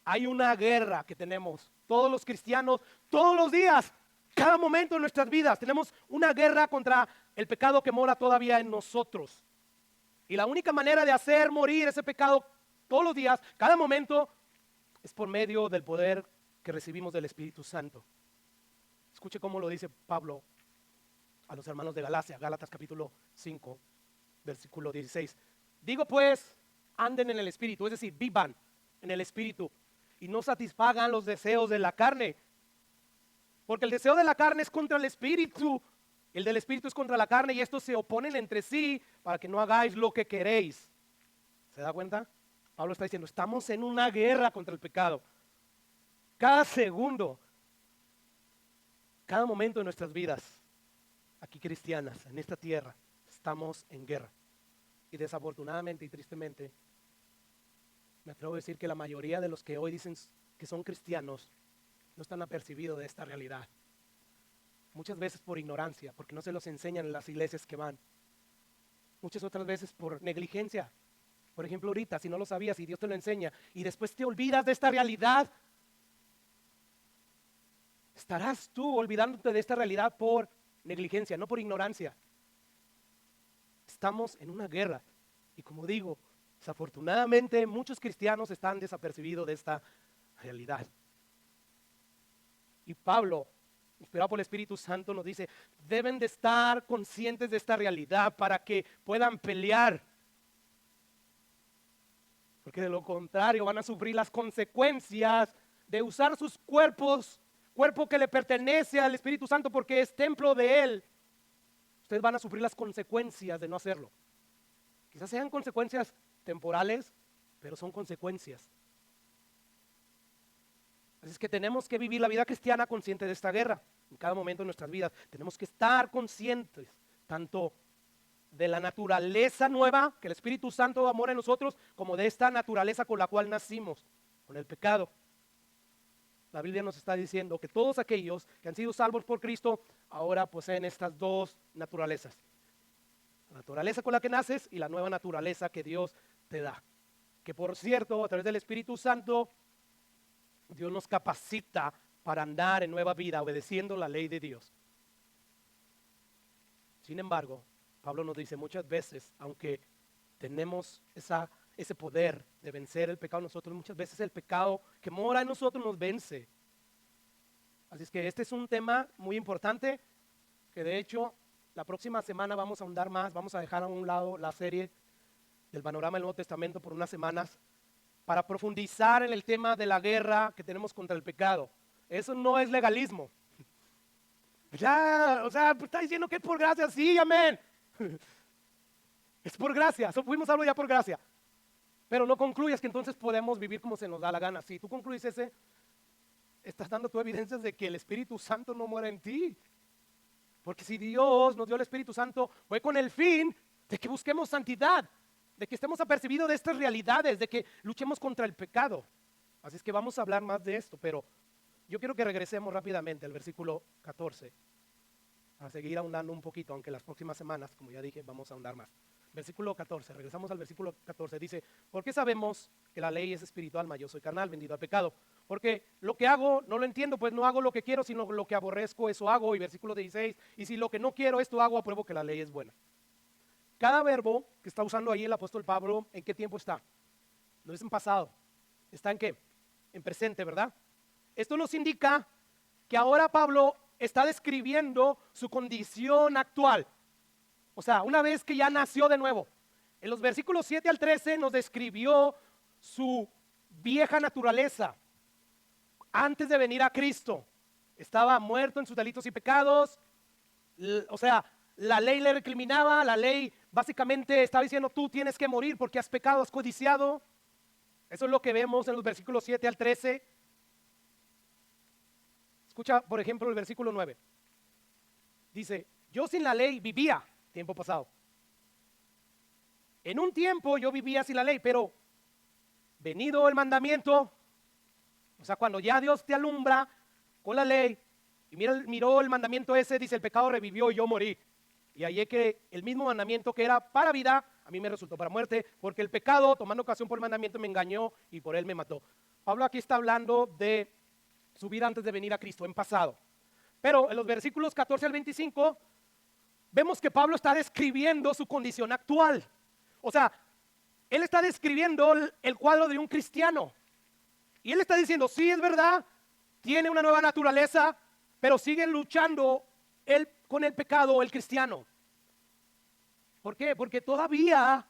Hay una guerra que tenemos todos los cristianos, todos los días, cada momento de nuestras vidas. Tenemos una guerra contra el pecado que mora todavía en nosotros. Y la única manera de hacer morir ese pecado todos los días, cada momento, es por medio del poder que recibimos del Espíritu Santo. Escuche cómo lo dice Pablo a los hermanos de Galacia, Gálatas capítulo 5, versículo 16. Digo pues, anden en el Espíritu, es decir, vivan en el Espíritu y no satisfagan los deseos de la carne. Porque el deseo de la carne es contra el Espíritu, el del Espíritu es contra la carne y estos se oponen entre sí para que no hagáis lo que queréis. ¿Se da cuenta? Pablo está diciendo, estamos en una guerra contra el pecado. Cada segundo, cada momento de nuestras vidas, aquí cristianas, en esta tierra, estamos en guerra. Y desafortunadamente y tristemente, me atrevo a decir que la mayoría de los que hoy dicen que son cristianos no están apercibidos de esta realidad. Muchas veces por ignorancia, porque no se los enseñan en las iglesias que van. Muchas otras veces por negligencia. Por ejemplo, ahorita, si no lo sabías y Dios te lo enseña y después te olvidas de esta realidad, estarás tú olvidándote de esta realidad por negligencia, no por ignorancia. Estamos en una guerra y como digo, desafortunadamente muchos cristianos están desapercibidos de esta realidad. Y Pablo, inspirado por el Espíritu Santo, nos dice, deben de estar conscientes de esta realidad para que puedan pelear. Porque de lo contrario van a sufrir las consecuencias de usar sus cuerpos, cuerpo que le pertenece al Espíritu Santo porque es templo de Él. Ustedes van a sufrir las consecuencias de no hacerlo. Quizás sean consecuencias temporales, pero son consecuencias. Así es que tenemos que vivir la vida cristiana consciente de esta guerra. En cada momento de nuestras vidas tenemos que estar conscientes tanto de la naturaleza nueva que el Espíritu Santo amor en nosotros, como de esta naturaleza con la cual nacimos, con el pecado. La Biblia nos está diciendo que todos aquellos que han sido salvos por Cristo ahora poseen estas dos naturalezas. La naturaleza con la que naces y la nueva naturaleza que Dios te da. Que por cierto, a través del Espíritu Santo, Dios nos capacita para andar en nueva vida, obedeciendo la ley de Dios. Sin embargo, Pablo nos dice muchas veces, aunque tenemos ese poder de vencer el pecado en nosotros, muchas veces el pecado que mora en nosotros nos vence. Así es que este es un tema muy importante, que de hecho la próxima semana vamos a ahondar más, vamos a dejar a un lado la serie del panorama del Nuevo Testamento por unas semanas, para profundizar en el tema de la guerra que tenemos contra el pecado. Eso no es legalismo. Ya, o sea, está diciendo que es por gracia, sí, amén. Es por gracia, fuimos salvos ya por gracia. Pero no concluyas que entonces podemos vivir como se nos da la gana. Si tú concluyes ese, estás dando tú evidencias de que el Espíritu Santo no muere en ti. Porque si Dios nos dio el Espíritu Santo, fue con el fin de que busquemos santidad, de que estemos apercibidos de estas realidades, de que luchemos contra el pecado. Así es que vamos a hablar más de esto, pero yo quiero que regresemos rápidamente al versículo 14. A seguir ahondando un poquito, aunque las próximas semanas, como ya dije, vamos a ahondar más. Versículo 14, regresamos al versículo 14, dice, ¿por qué sabemos que la ley es espiritual, mas yo soy carnal, vendido al pecado? Porque lo que hago no lo entiendo, pues no hago lo que quiero, sino lo que aborrezco, eso hago. Y versículo 16, y si lo que no quiero, esto hago, apruebo que la ley es buena. Cada verbo que está usando ahí el apóstol Pablo, ¿en qué tiempo está? No es en pasado, ¿está en qué? En presente, ¿verdad? Esto nos indica que ahora Pablo está describiendo su condición actual. O sea, una vez que ya nació de nuevo. En los versículos 7 al 13 nos describió su vieja naturaleza. Antes de venir a Cristo, estaba muerto en sus delitos y pecados. O sea, la ley le recriminaba, la ley básicamente estaba diciendo, tú tienes que morir porque has pecado, has codiciado. Eso es lo que vemos en los versículos 7 al 13. Escucha, por ejemplo, el versículo 9. Dice, yo sin la ley vivía, tiempo pasado. En un tiempo yo vivía sin la ley, pero venido el mandamiento, o sea, cuando ya Dios te alumbra con la ley, y miró el mandamiento ese, dice, el pecado revivió y yo morí. Y ahí es que el mismo mandamiento que era para vida, a mí me resultó para muerte, porque el pecado, tomando ocasión por el mandamiento, me engañó y por él me mató. Pablo aquí está hablando de su vida antes de venir a Cristo, en pasado. Pero en los versículos 14 al 25, vemos que Pablo está describiendo su condición actual. O sea, él está describiendo el cuadro de un cristiano. Y él está diciendo, sí, es verdad, tiene una nueva naturaleza, pero sigue luchando con el pecado, el cristiano. ¿Por qué? Porque todavía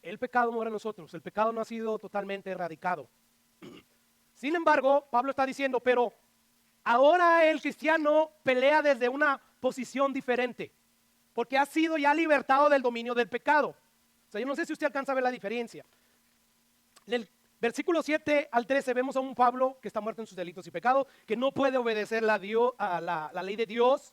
el pecado mora en nosotros. El pecado no ha sido totalmente erradicado. Sin embargo, Pablo está diciendo, pero ahora el cristiano pelea desde una posición diferente, porque ha sido ya libertado del dominio del pecado. O sea, yo no sé si usted alcanza a ver la diferencia. En el versículo 7 al 13 vemos a un Pablo que está muerto en sus delitos y pecados, que no puede obedecer a la ley de Dios,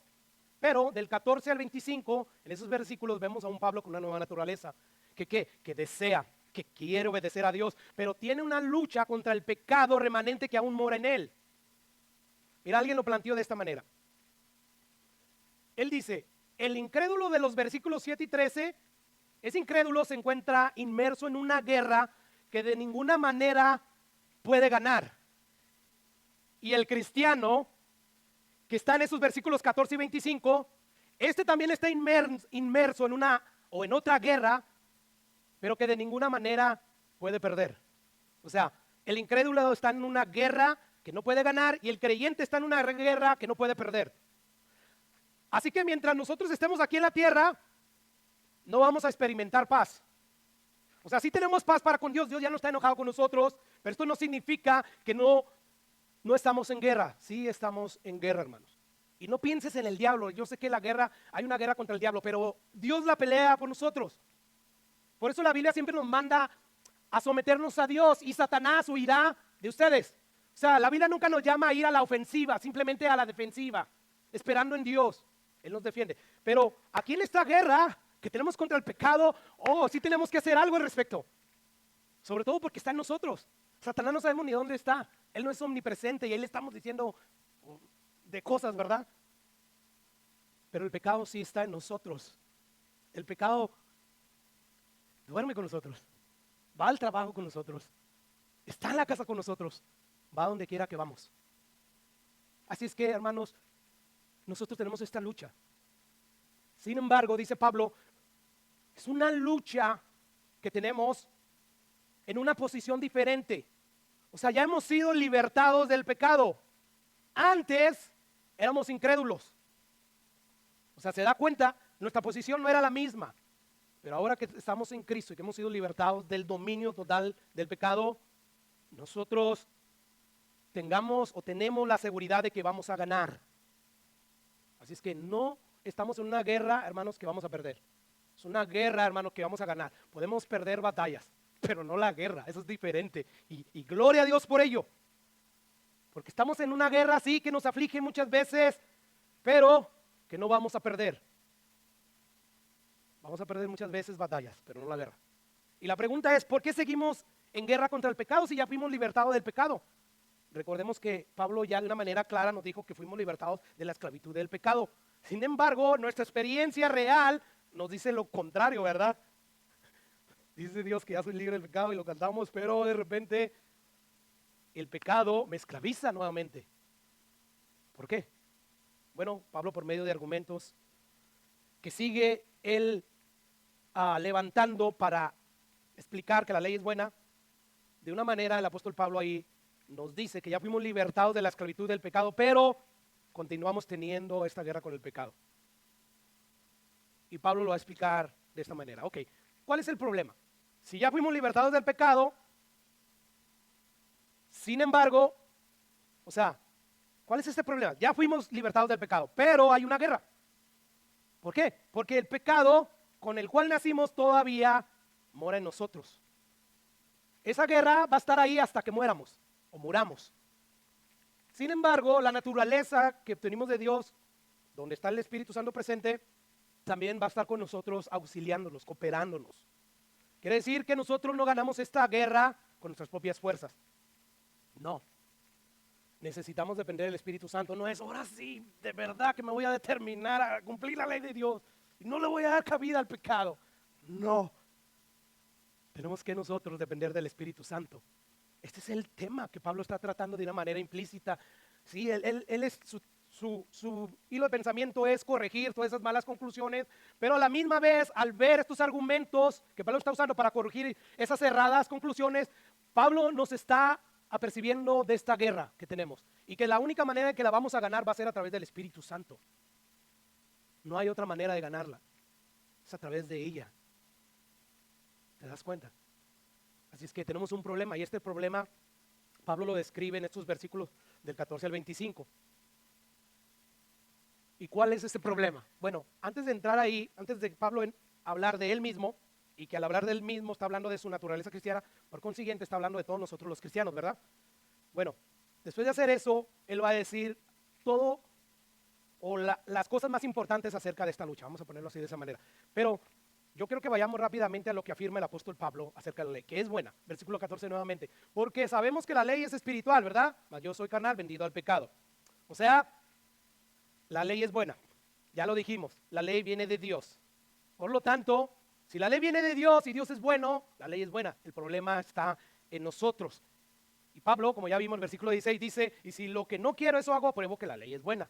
pero del 14 al 25, en esos versículos vemos a un Pablo con una nueva naturaleza, que desea, que quiere obedecer a Dios, pero tiene una lucha contra el pecado remanente que aún mora en él. Mira, alguien lo planteó de esta manera. él dice, el incrédulo de los versículos 7 y 13, ese incrédulo se encuentra inmerso en una guerra que de ninguna manera puede ganar. Y el cristiano que está en esos versículos 14 y 25, este también está inmerso en una o en otra guerra, pero que de ninguna manera puede perder. O sea, el incrédulo está en una guerra que no puede ganar y el creyente está en una guerra que no puede perder. Así que mientras nosotros estemos aquí en la tierra, no vamos a experimentar paz. O sea, sí tenemos paz para con Dios, Dios ya no está enojado con nosotros, pero esto no significa que no estamos en guerra. Sí estamos en guerra, hermanos. Y no pienses en el diablo. Yo sé que la guerra, hay una guerra contra el diablo, pero Dios la pelea por nosotros. Por eso la Biblia siempre nos manda a someternos a Dios y Satanás huirá de ustedes. O sea, la Biblia nunca nos llama a ir a la ofensiva, simplemente a la defensiva, esperando en Dios. Él nos defiende. Pero aquí en esta guerra que tenemos contra el pecado, sí tenemos que hacer algo al respecto. Sobre todo porque está en nosotros. Satanás no sabemos ni dónde está. Él no es omnipresente y ahí le estamos diciendo de cosas, ¿verdad? Pero el pecado sí está en nosotros. El pecado duerme con nosotros, va al trabajo con nosotros, está en la casa con nosotros, va a donde quiera que vamos. Así es que, hermanos, nosotros tenemos esta lucha. Sin embargo, dice Pablo, es una lucha que tenemos en una posición diferente. O sea, ya hemos sido libertados del pecado. Antes éramos incrédulos. O sea, se da cuenta, nuestra posición no era la misma. Pero ahora que estamos en Cristo y que hemos sido libertados del dominio total del pecado, nosotros tenemos la seguridad de que vamos a ganar. Así es que no estamos en una guerra, hermanos, que vamos a perder. Es una guerra, hermanos, que vamos a ganar. Podemos perder batallas, pero no la guerra. Eso es diferente. Y gloria a Dios por ello. Porque estamos en una guerra así que nos aflige muchas veces, pero que no vamos a perder. Vamos a perder muchas veces batallas, pero no la guerra. Y la pregunta es, ¿por qué seguimos en guerra contra el pecado si ya fuimos libertados del pecado? Recordemos que Pablo ya de una manera clara nos dijo que fuimos libertados de la esclavitud del pecado. Sin embargo, nuestra experiencia real nos dice lo contrario, ¿verdad? Dice Dios que ya soy libre del pecado y lo cantamos, pero de repente el pecado me esclaviza nuevamente. ¿Por qué? Bueno, Pablo por medio de argumentos que sigue él levantando para explicar que la ley es buena, de una manera el apóstol Pablo ahí nos dice que ya fuimos libertados de la esclavitud del pecado, pero continuamos teniendo esta guerra con el pecado. Y Pablo lo va a explicar de esta manera. Ok, ¿cuál es el problema? Si ya fuimos libertados del pecado, sin embargo, o sea, ¿cuál es este problema? Ya fuimos libertados del pecado, pero hay una guerra. ¿Por qué? Porque el pecado con el cual nacimos todavía mora en nosotros. Esa guerra va a estar ahí hasta que muéramos o muramos. Sin embargo, la naturaleza que obtenimos de Dios, donde está el Espíritu Santo presente, también va a estar con nosotros auxiliándonos, cooperándonos. Quiere decir que nosotros no ganamos esta guerra con nuestras propias fuerzas. No. Necesitamos depender del Espíritu Santo. No es, ahora sí, de verdad que me voy a determinar a cumplir la ley de Dios y no le voy a dar cabida al pecado. No. Tenemos que nosotros depender del Espíritu Santo. Este es el tema que Pablo está tratando de una manera implícita. Sí, él es su hilo de pensamiento es corregir todas esas malas conclusiones, pero a la misma vez, al ver estos argumentos que Pablo está usando para corregir esas erradas conclusiones, Pablo nos está apercibiendo de esta guerra que tenemos y que la única manera en que la vamos a ganar va a ser a través del Espíritu Santo. No hay otra manera de ganarla, es a través de ella. ¿Te das cuenta? Así es que tenemos un problema y este problema Pablo lo describe en estos versículos del 14 al 25. ¿Y cuál es ese problema? Bueno, antes de entrar ahí, antes de Pablo hablar de él mismo, y que al hablar de él mismo está hablando de su naturaleza cristiana, por consiguiente está hablando de todos nosotros los cristianos, ¿verdad? Bueno, después de hacer eso, él va a decir todo o las cosas más importantes acerca de esta lucha, vamos a ponerlo así de esa manera. Pero yo creo que vayamos rápidamente a lo que afirma el apóstol Pablo acerca de la ley, que es buena, versículo 14 nuevamente, porque sabemos que la ley es espiritual, ¿verdad? Mas yo soy carnal, vendido al pecado. O sea, la ley es buena. Ya lo dijimos, la ley viene de Dios. Por lo tanto, si la ley viene de Dios y Dios es bueno, la ley es buena. El problema está en nosotros. Y Pablo, como ya vimos en el versículo 16, dice, y si lo que no quiero eso hago, pruebo que la ley es buena.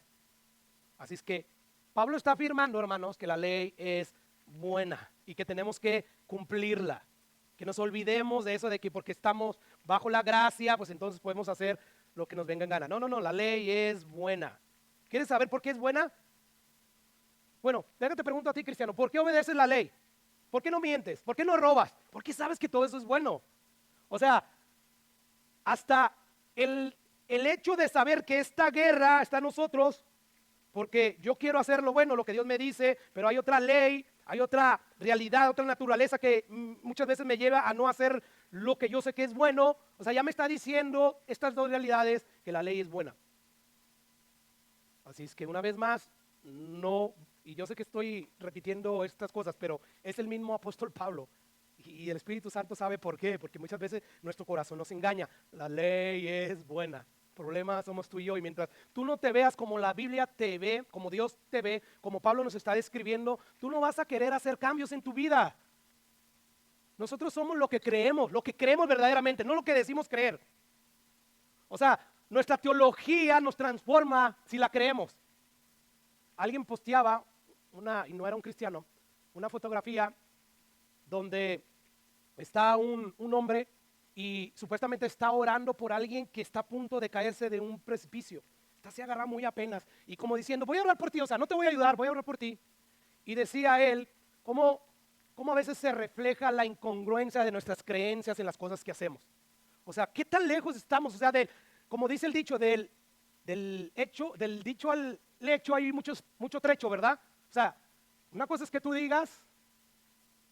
Así es que Pablo está afirmando, hermanos, que la ley es buena y que tenemos que cumplirla. Que nos olvidemos de eso de que porque estamos bajo la gracia, pues entonces podemos hacer lo que nos venga en gana. No, no, no, la ley es buena. ¿Quieres saber por qué es buena? Bueno, déjate pregunto a ti, cristiano, ¿por qué obedeces la ley? ¿Por qué no mientes? ¿Por qué no robas? ¿Por qué sabes que todo eso es bueno? O sea, hasta el hecho de saber que esta guerra está en nosotros, porque yo quiero hacer lo bueno, lo que Dios me dice, pero hay otra ley, hay otra realidad, otra naturaleza que muchas veces me lleva a no hacer lo que yo sé que es bueno. O sea, ya me está diciendo estas dos realidades que la ley es buena. Así es que una vez más, no, y yo sé que estoy repitiendo estas cosas, pero es el mismo apóstol Pablo. Y el Espíritu Santo sabe por qué, porque muchas veces nuestro corazón nos engaña. La ley es buena. El problema somos tú y yo. Y mientras tú no te veas como la Biblia te ve, como Dios te ve, como Pablo nos está describiendo, tú no vas a querer hacer cambios en tu vida. Nosotros somos lo que creemos verdaderamente, no lo que decimos creer. O sea, nuestra teología nos transforma si la creemos. Alguien posteaba y no era un cristiano, una fotografía donde está un hombre y supuestamente está orando por alguien que está a punto de caerse de un precipicio. Está se agarra muy apenas y como diciendo, voy a orar por ti, o sea, no te voy a ayudar, voy a orar por ti. Y decía él, cómo a veces se refleja la incongruencia de nuestras creencias en las cosas que hacemos. O sea, ¿qué tan lejos estamos? O sea, como dice el dicho, del dicho al hecho hay mucho trecho, ¿verdad? O sea, una cosa es que tú digas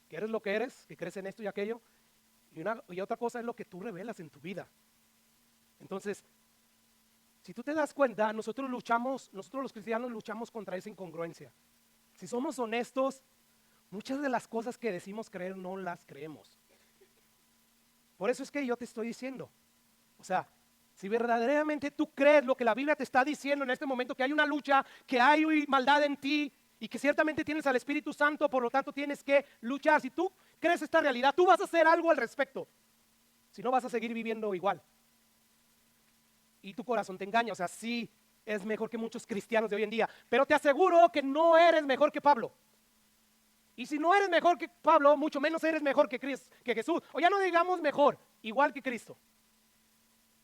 que eres lo que eres, que crees en esto y aquello, y otra cosa es lo que tú revelas en tu vida. Entonces, si tú te das cuenta, nosotros los cristianos luchamos contra esa incongruencia. Si somos honestos, muchas de las cosas que decimos creer no las creemos. Por eso es que yo te estoy diciendo, o sea, si verdaderamente tú crees lo que la Biblia te está diciendo en este momento, que hay una lucha, que hay maldad en ti y que ciertamente tienes al Espíritu Santo, por lo tanto tienes que luchar. Si tú crees esta realidad, tú vas a hacer algo al respecto. Si no, vas a seguir viviendo igual. Y tu corazón te engaña, o sea, sí es mejor que muchos cristianos de hoy en día, pero te aseguro que no eres mejor que Pablo. Y si no eres mejor que Pablo, mucho menos eres mejor que Jesús. O ya no digamos mejor, igual que Cristo.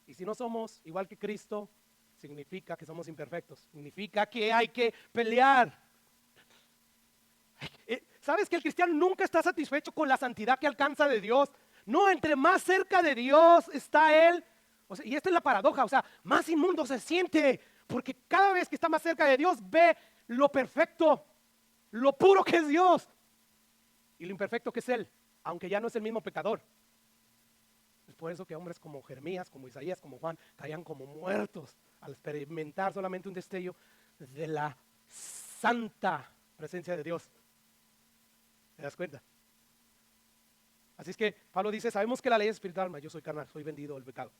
Y si no somos igual que Cristo, significa que somos imperfectos. Significa que hay que pelear. ¿Sabes que el cristiano nunca está satisfecho con la santidad que alcanza de Dios? No, entre más cerca de Dios está Él. O sea, y esta es la paradoja, o sea, más inmundo se siente. Porque cada vez que está más cerca de Dios, ve lo perfecto, lo puro que es Dios. Y lo imperfecto que es Él, aunque ya no es el mismo pecador. Es por eso que hombres como Jeremías, como Isaías, como Juan, caían como muertos al experimentar solamente un destello de la santa presencia de Dios. ¿Te das cuenta? Así es que Pablo dice, sabemos que la ley es espiritual, mas yo soy carnal, soy vendido al pecado.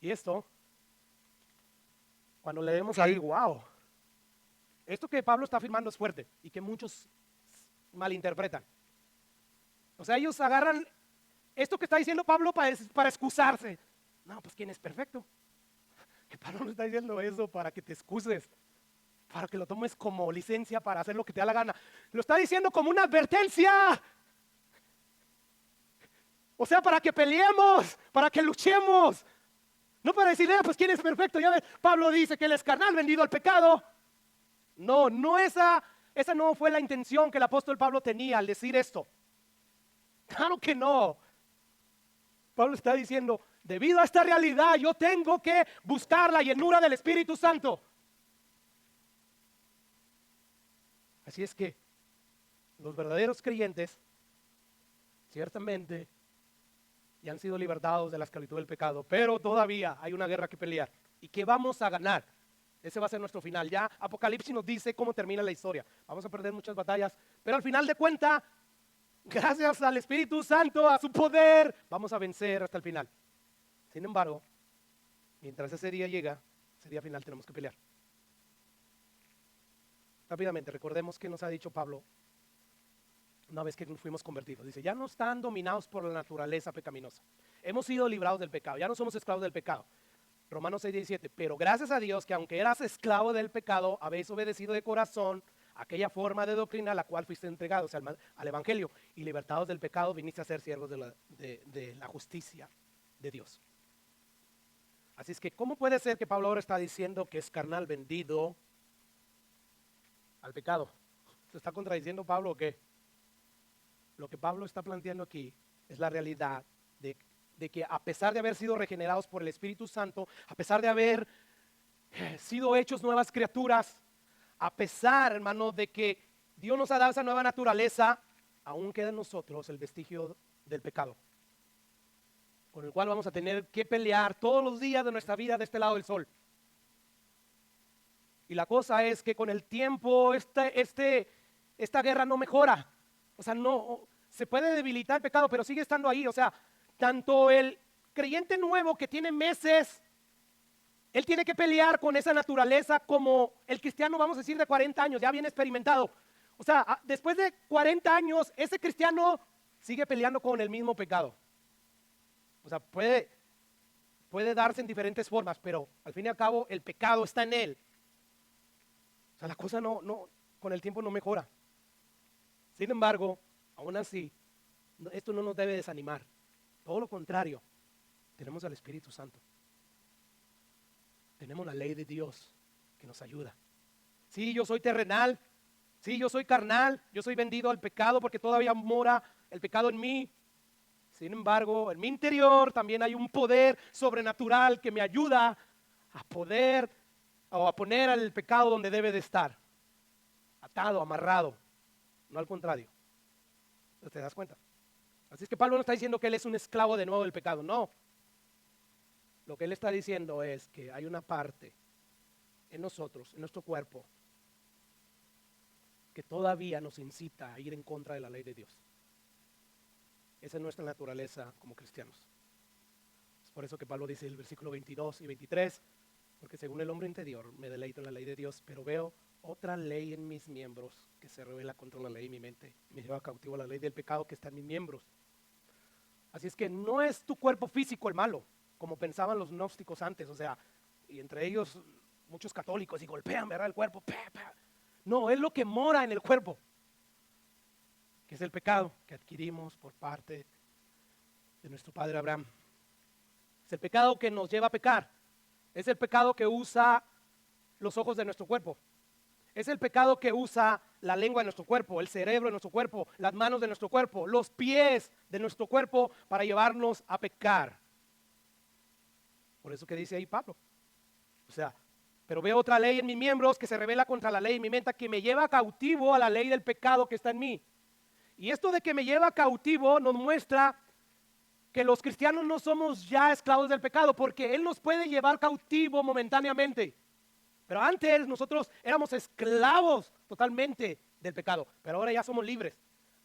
Y esto, cuando leemos ahí, wow, esto que Pablo está afirmando es fuerte y que muchos malinterpretan. O sea, ellos agarran esto que está diciendo Pablo para excusarse. No, pues ¿quién es perfecto? Que Pablo no está diciendo eso para que te excuses, para que lo tomes como licencia para hacer lo que te da la gana. Lo está diciendo como una advertencia. O sea, para que peleemos, para que luchemos. No para decir, pues ¿quién es perfecto? Ya ves, Pablo dice que él es carnal, vendido al pecado. No, esa no fue la intención que el apóstol Pablo tenía al decir esto. Claro que no. Pablo está diciendo, debido a esta realidad, yo tengo que buscar la llenura del Espíritu Santo. Así es que los verdaderos creyentes, ciertamente, ya han sido libertados de la esclavitud del pecado, pero todavía hay una guerra que pelear. ¿Y qué vamos a ganar? Ese va a ser nuestro final. Ya Apocalipsis nos dice cómo termina la historia. Vamos a perder muchas batallas, pero al final de cuentas, gracias al Espíritu Santo, a su poder, vamos a vencer hasta el final. Sin embargo, mientras ese día llega, ese día final tenemos que pelear. Rápidamente, recordemos que nos ha dicho Pablo una vez que fuimos convertidos. Dice, ya no están dominados por la naturaleza pecaminosa. Hemos sido librados del pecado, ya no somos esclavos del pecado. Romanos 6:17, pero gracias a Dios que aunque eras esclavo del pecado, habéis obedecido de corazón aquella forma de doctrina a la cual fuiste entregados al Evangelio, y libertados del pecado viniste a ser siervos de la justicia de Dios. Así es que, ¿cómo puede ser que Pablo ahora está diciendo que es carnal vendido al pecado? ¿Se está contradiciendo Pablo o qué? Lo que Pablo está planteando aquí es la realidad de que a pesar de haber sido regenerados por el Espíritu Santo, a pesar de haber sido hechos nuevas criaturas, a pesar, hermano, de que Dios nos ha dado esa nueva naturaleza, aún queda en nosotros el vestigio del pecado, con el cual vamos a tener que pelear todos los días de nuestra vida de este lado del sol. Y la cosa es que con el tiempo esta guerra no mejora. O sea, no se puede debilitar el pecado, pero sigue estando ahí. O sea, tanto el creyente nuevo que tiene meses, él tiene que pelear con esa naturaleza, como el cristiano, vamos a decir, de 40 años, ya bien experimentado. O sea, después de 40 años, ese cristiano sigue peleando con el mismo pecado. O sea, puede darse en diferentes formas, pero al fin y al cabo el pecado está en él. O sea, la cosa con el tiempo no mejora. Sin embargo, aún así, esto no nos debe desanimar. Todo lo contrario, tenemos al Espíritu Santo. Tenemos la ley de Dios que nos ayuda. Sí, yo soy terrenal. Sí, yo soy carnal. Yo soy vendido al pecado porque todavía mora el pecado en mí. Sin embargo, en mi interior también hay un poder sobrenatural que me ayuda a poder o a poner al pecado donde debe de estar. Atado, amarrado. No al contrario. ¿Te das cuenta? Así es que Pablo no está diciendo que él es un esclavo de nuevo del pecado. No. Lo que él está diciendo es que hay una parte en nosotros, en nuestro cuerpo, que todavía nos incita a ir en contra de la ley de Dios. Esa es nuestra naturaleza como cristianos. Es por eso que Pablo dice en el versículo 22 y 23, porque según el hombre interior me deleito en la ley de Dios, pero veo otra ley en mis miembros que se revela contra la ley en mi mente y me lleva cautivo a la ley del pecado que está en mis miembros. Así es que no es tu cuerpo físico el malo, como pensaban los gnósticos antes, o sea, y entre ellos muchos católicos y golpean, ¿verdad? El cuerpo. No, es lo que mora en el cuerpo, que es el pecado que adquirimos por parte de nuestro padre Abraham. Es el pecado que nos lleva a pecar. Es el pecado que usa los ojos de nuestro cuerpo. Es el pecado que usa la lengua de nuestro cuerpo, el cerebro de nuestro cuerpo, las manos de nuestro cuerpo, los pies de nuestro cuerpo para llevarnos a pecar. Por eso que dice ahí Pablo. O sea, pero veo otra ley en mis miembros que se revela contra la ley en mi mente, que me lleva cautivo a la ley del pecado que está en mí. Y esto de que me lleva cautivo nos muestra que los cristianos no somos ya esclavos del pecado, porque Él nos puede llevar cautivo momentáneamente. Pero antes nosotros éramos esclavos totalmente del pecado, pero ahora ya somos libres.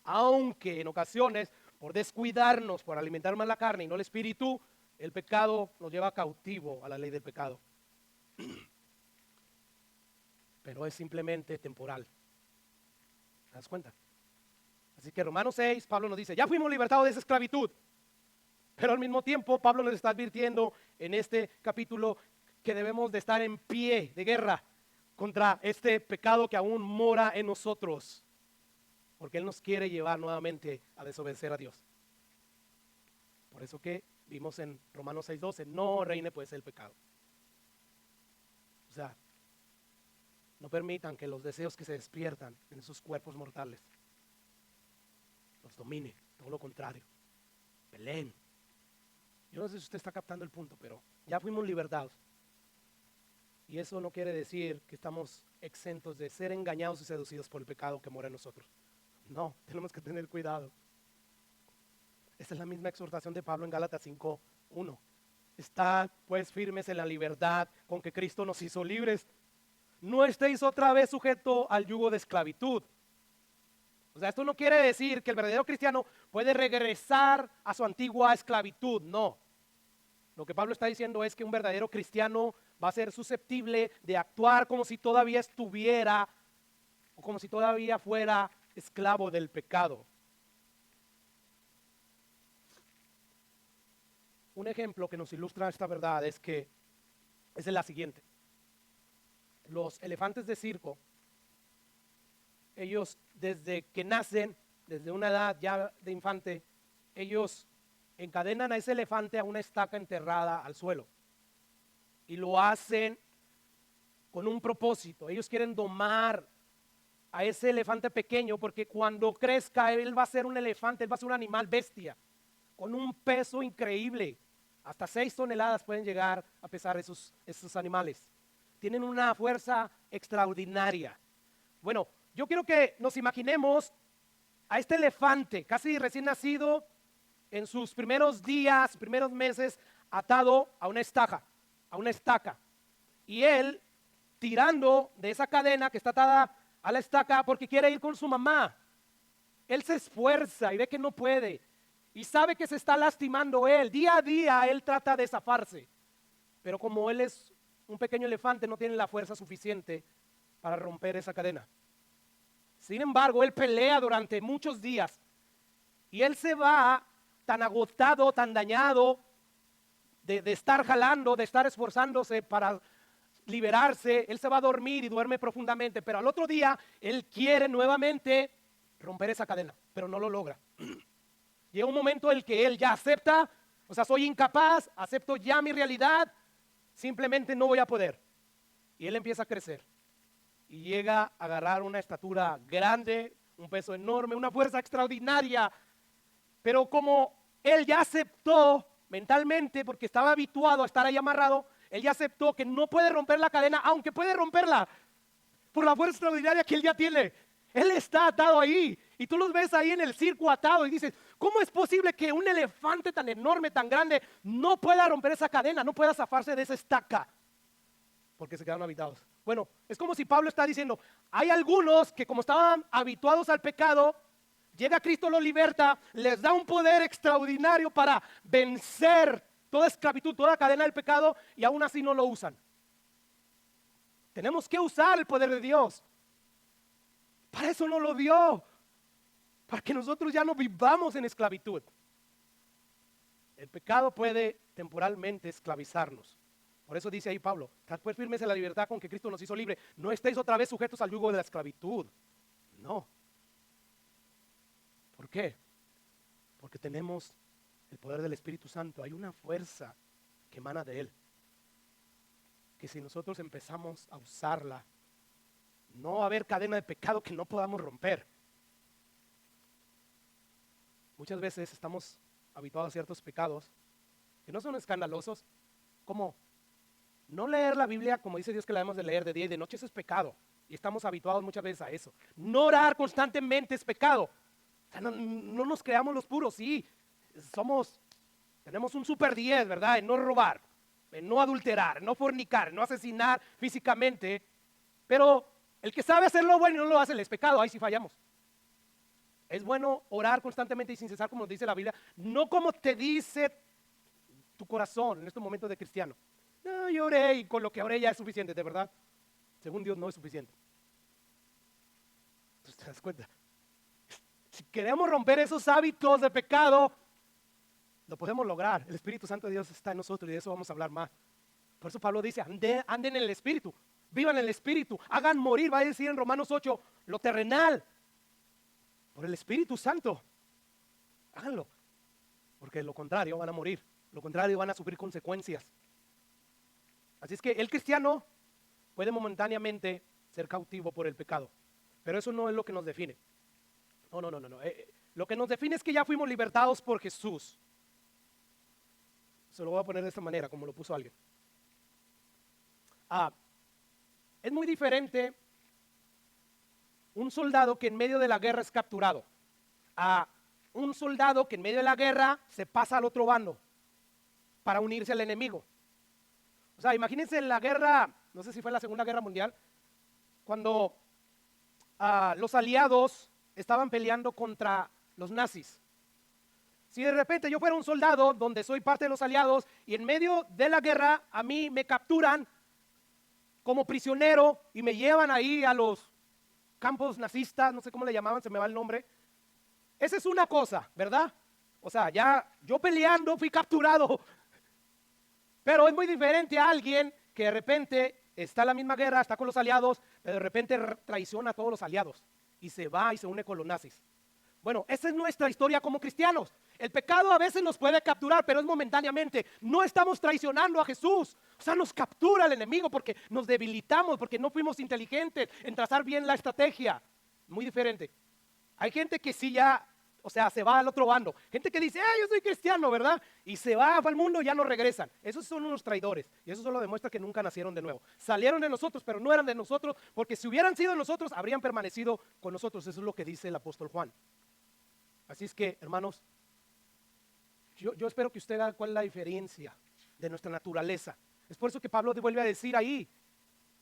Aunque en ocasiones, por descuidarnos, por alimentar más la carne y no el espíritu, el pecado nos lleva cautivo a la ley del pecado. Pero es simplemente temporal. ¿Te das cuenta? Así que Romanos 6, Pablo nos dice, ya fuimos libertados de esa esclavitud. Pero al mismo tiempo, Pablo nos está advirtiendo en este capítulo que debemos de estar en pie de guerra contra este pecado que aún mora en nosotros, porque Él nos quiere llevar nuevamente a desobedecer a Dios. Por eso que vimos en Romanos 6:12, no reine pues el pecado. O sea, no permitan que los deseos que se despiertan en sus cuerpos mortales los domine, todo lo contrario, peleen. Yo no sé si usted está captando el punto, pero ya fuimos libertados. Y eso no quiere decir que estamos exentos de ser engañados y seducidos por el pecado que mora en nosotros. No, tenemos que tener cuidado. Esta es la misma exhortación de Pablo en Gálatas 5:1. Estad pues firmes en la libertad con que Cristo nos hizo libres. No estéis otra vez sujetos al yugo de esclavitud. O sea, esto no quiere decir que el verdadero cristiano puede regresar a su antigua esclavitud, no. Lo que Pablo está diciendo es que un verdadero cristiano va a ser susceptible de actuar como si todavía estuviera o como si todavía fuera esclavo del pecado. Un ejemplo que nos ilustra esta verdad es la siguiente. Los elefantes de circo, ellos desde que nacen, desde una edad ya de infante, ellos encadenan a ese elefante a una estaca enterrada al suelo. Y lo hacen con un propósito. Ellos quieren domar a ese elefante pequeño porque cuando crezca él va a ser un elefante, él va a ser un animal bestia, con un peso increíble. Hasta 6 toneladas pueden llegar a pesar esos animales. Tienen una fuerza extraordinaria. Bueno, yo quiero que nos imaginemos a este elefante casi recién nacido, en sus primeros días, primeros meses, atado a una estaca. Y él tirando de esa cadena que está atada a la estaca porque quiere ir con su mamá. Él se esfuerza y ve que no puede. Y sabe que se está lastimando él. Día a día él trata de zafarse. Pero como él es un pequeño elefante, no tiene la fuerza suficiente para romper esa cadena. Sin embargo, él pelea durante muchos días. Y él se va tan agotado, tan dañado de estar jalando, de estar esforzándose para liberarse. Él se va a dormir y duerme profundamente. Pero al otro día, él quiere nuevamente romper esa cadena, pero no lo logra. Llega un momento en el que él ya acepta, o sea, soy incapaz, acepto ya mi realidad, simplemente no voy a poder. Y él empieza a crecer y llega a agarrar una estatura grande, un peso enorme, una fuerza extraordinaria. Pero como él ya aceptó mentalmente, porque estaba habituado a estar ahí amarrado, él ya aceptó que no puede romper la cadena, aunque puede romperla por la fuerza extraordinaria que él ya tiene. Él está atado ahí y tú los ves ahí en el circo atado y dices, ¿cómo es posible que un elefante tan enorme, tan grande, no pueda romper esa cadena, no pueda zafarse de esa estaca? Porque se quedaron habitados. Bueno, es como si Pablo está diciendo, hay algunos que como estaban habituados al pecado, llega Cristo, los liberta, les da un poder extraordinario para vencer toda esclavitud, toda cadena del pecado, y aún así no lo usan. Tenemos que usar el poder de Dios. Para eso no lo dio, para que nosotros ya no vivamos en esclavitud. El pecado puede temporalmente esclavizarnos. Por eso dice ahí Pablo, estad pues firmes en la libertad con que Cristo nos hizo libre. No estéis otra vez sujetos al yugo de la esclavitud. No. ¿Por qué? Porque tenemos el poder del Espíritu Santo. Hay una fuerza que emana de Él, que si nosotros empezamos a usarla, no va a haber cadena de pecado que no podamos romper. Muchas veces estamos habituados a ciertos pecados que no son escandalosos, como no leer la Biblia como dice Dios que la debemos de leer de día y de noche. Eso es pecado y estamos habituados muchas veces a eso. No orar constantemente es pecado. O sea, no nos creamos los puros, sí, tenemos un super 10, ¿verdad? En no robar, en no adulterar, en no fornicar, en no asesinar físicamente, pero el que sabe hacer lo bueno y no lo hace, es pecado, ahí sí fallamos. Es bueno orar constantemente y sin cesar, como nos dice la Biblia, no como te dice tu corazón en estos momentos de cristiano. No, yo oré y con lo que oré ya es suficiente, de verdad. Según Dios no es suficiente. Entonces te das cuenta. Si queremos romper esos hábitos de pecado, lo podemos lograr. El Espíritu Santo de Dios está en nosotros y de eso vamos a hablar más. Por eso Pablo dice, anden en el Espíritu, vivan en el Espíritu, hagan morir, va a decir en Romanos 8, lo terrenal, por el Espíritu Santo. Háganlo, porque de lo contrario van a morir, lo contrario van a sufrir consecuencias. Así es que el cristiano puede momentáneamente ser cautivo por el pecado, pero eso no es lo que nos define. No. Lo que nos define es que ya fuimos libertados por Jesús. Se lo voy a poner de esta manera, como lo puso alguien. Es muy diferente un soldado que en medio de la guerra es capturado a un soldado que en medio de la guerra se pasa al otro bando para unirse al enemigo. O sea, imagínense en la guerra, no sé si fue la Segunda Guerra Mundial, cuando los aliados estaban peleando contra los nazis. Si de repente yo fuera un soldado donde soy parte de los aliados y en medio de la guerra a mí me capturan como prisionero y me llevan ahí a los campos nazistas, no sé cómo le llamaban, se me va el nombre. Esa es una cosa, ¿verdad? O sea, ya yo peleando fui capturado. Pero es muy diferente a alguien que de repente está en la misma guerra, está con los aliados, pero de repente traiciona a todos los aliados y se va y se une con los nazis. Bueno, esa es nuestra historia como cristianos. El pecado a veces nos puede capturar, pero es momentáneamente. No estamos traicionando a Jesús. O sea, nos captura el enemigo porque nos debilitamos, porque no fuimos inteligentes en trazar bien la estrategia. Muy diferente. Hay gente que sí ya, o sea, se va al otro bando. Gente que dice, yo soy cristiano, ¿verdad? Y se va al mundo y ya no regresan. Esos son unos traidores. Y eso solo demuestra que nunca nacieron de nuevo. Salieron de nosotros, pero no eran de nosotros, porque si hubieran sido de nosotros, habrían permanecido con nosotros. Eso es lo que dice el apóstol Juan. Así es que, hermanos, yo espero que usted vea cuál es la diferencia de nuestra naturaleza. Es por eso que Pablo vuelve a decir ahí,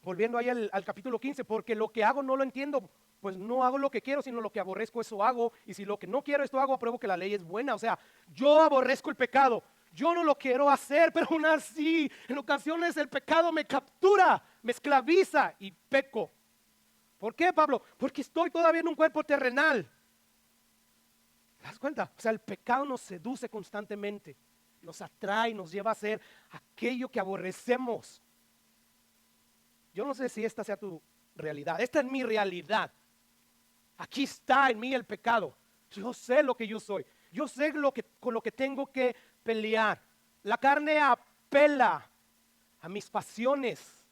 volviendo ahí al capítulo 15, porque lo que hago no lo entiendo, pues no hago lo que quiero, sino lo que aborrezco, eso hago. Y si lo que no quiero, esto hago, apruebo que la ley es buena. O sea, yo aborrezco el pecado, yo no lo quiero hacer, pero aún así, en ocasiones el pecado me captura, me esclaviza y peco. ¿Por qué, Pablo? Porque estoy todavía en un cuerpo terrenal. ¿Te das cuenta? O sea, el pecado nos seduce constantemente, nos atrae, nos lleva a hacer aquello que aborrecemos. Yo no sé si esta sea tu realidad. Esta es mi realidad. Aquí está en mí el pecado. Yo sé lo que yo soy. Yo sé con lo que tengo que pelear. La carne apela a mis pasiones.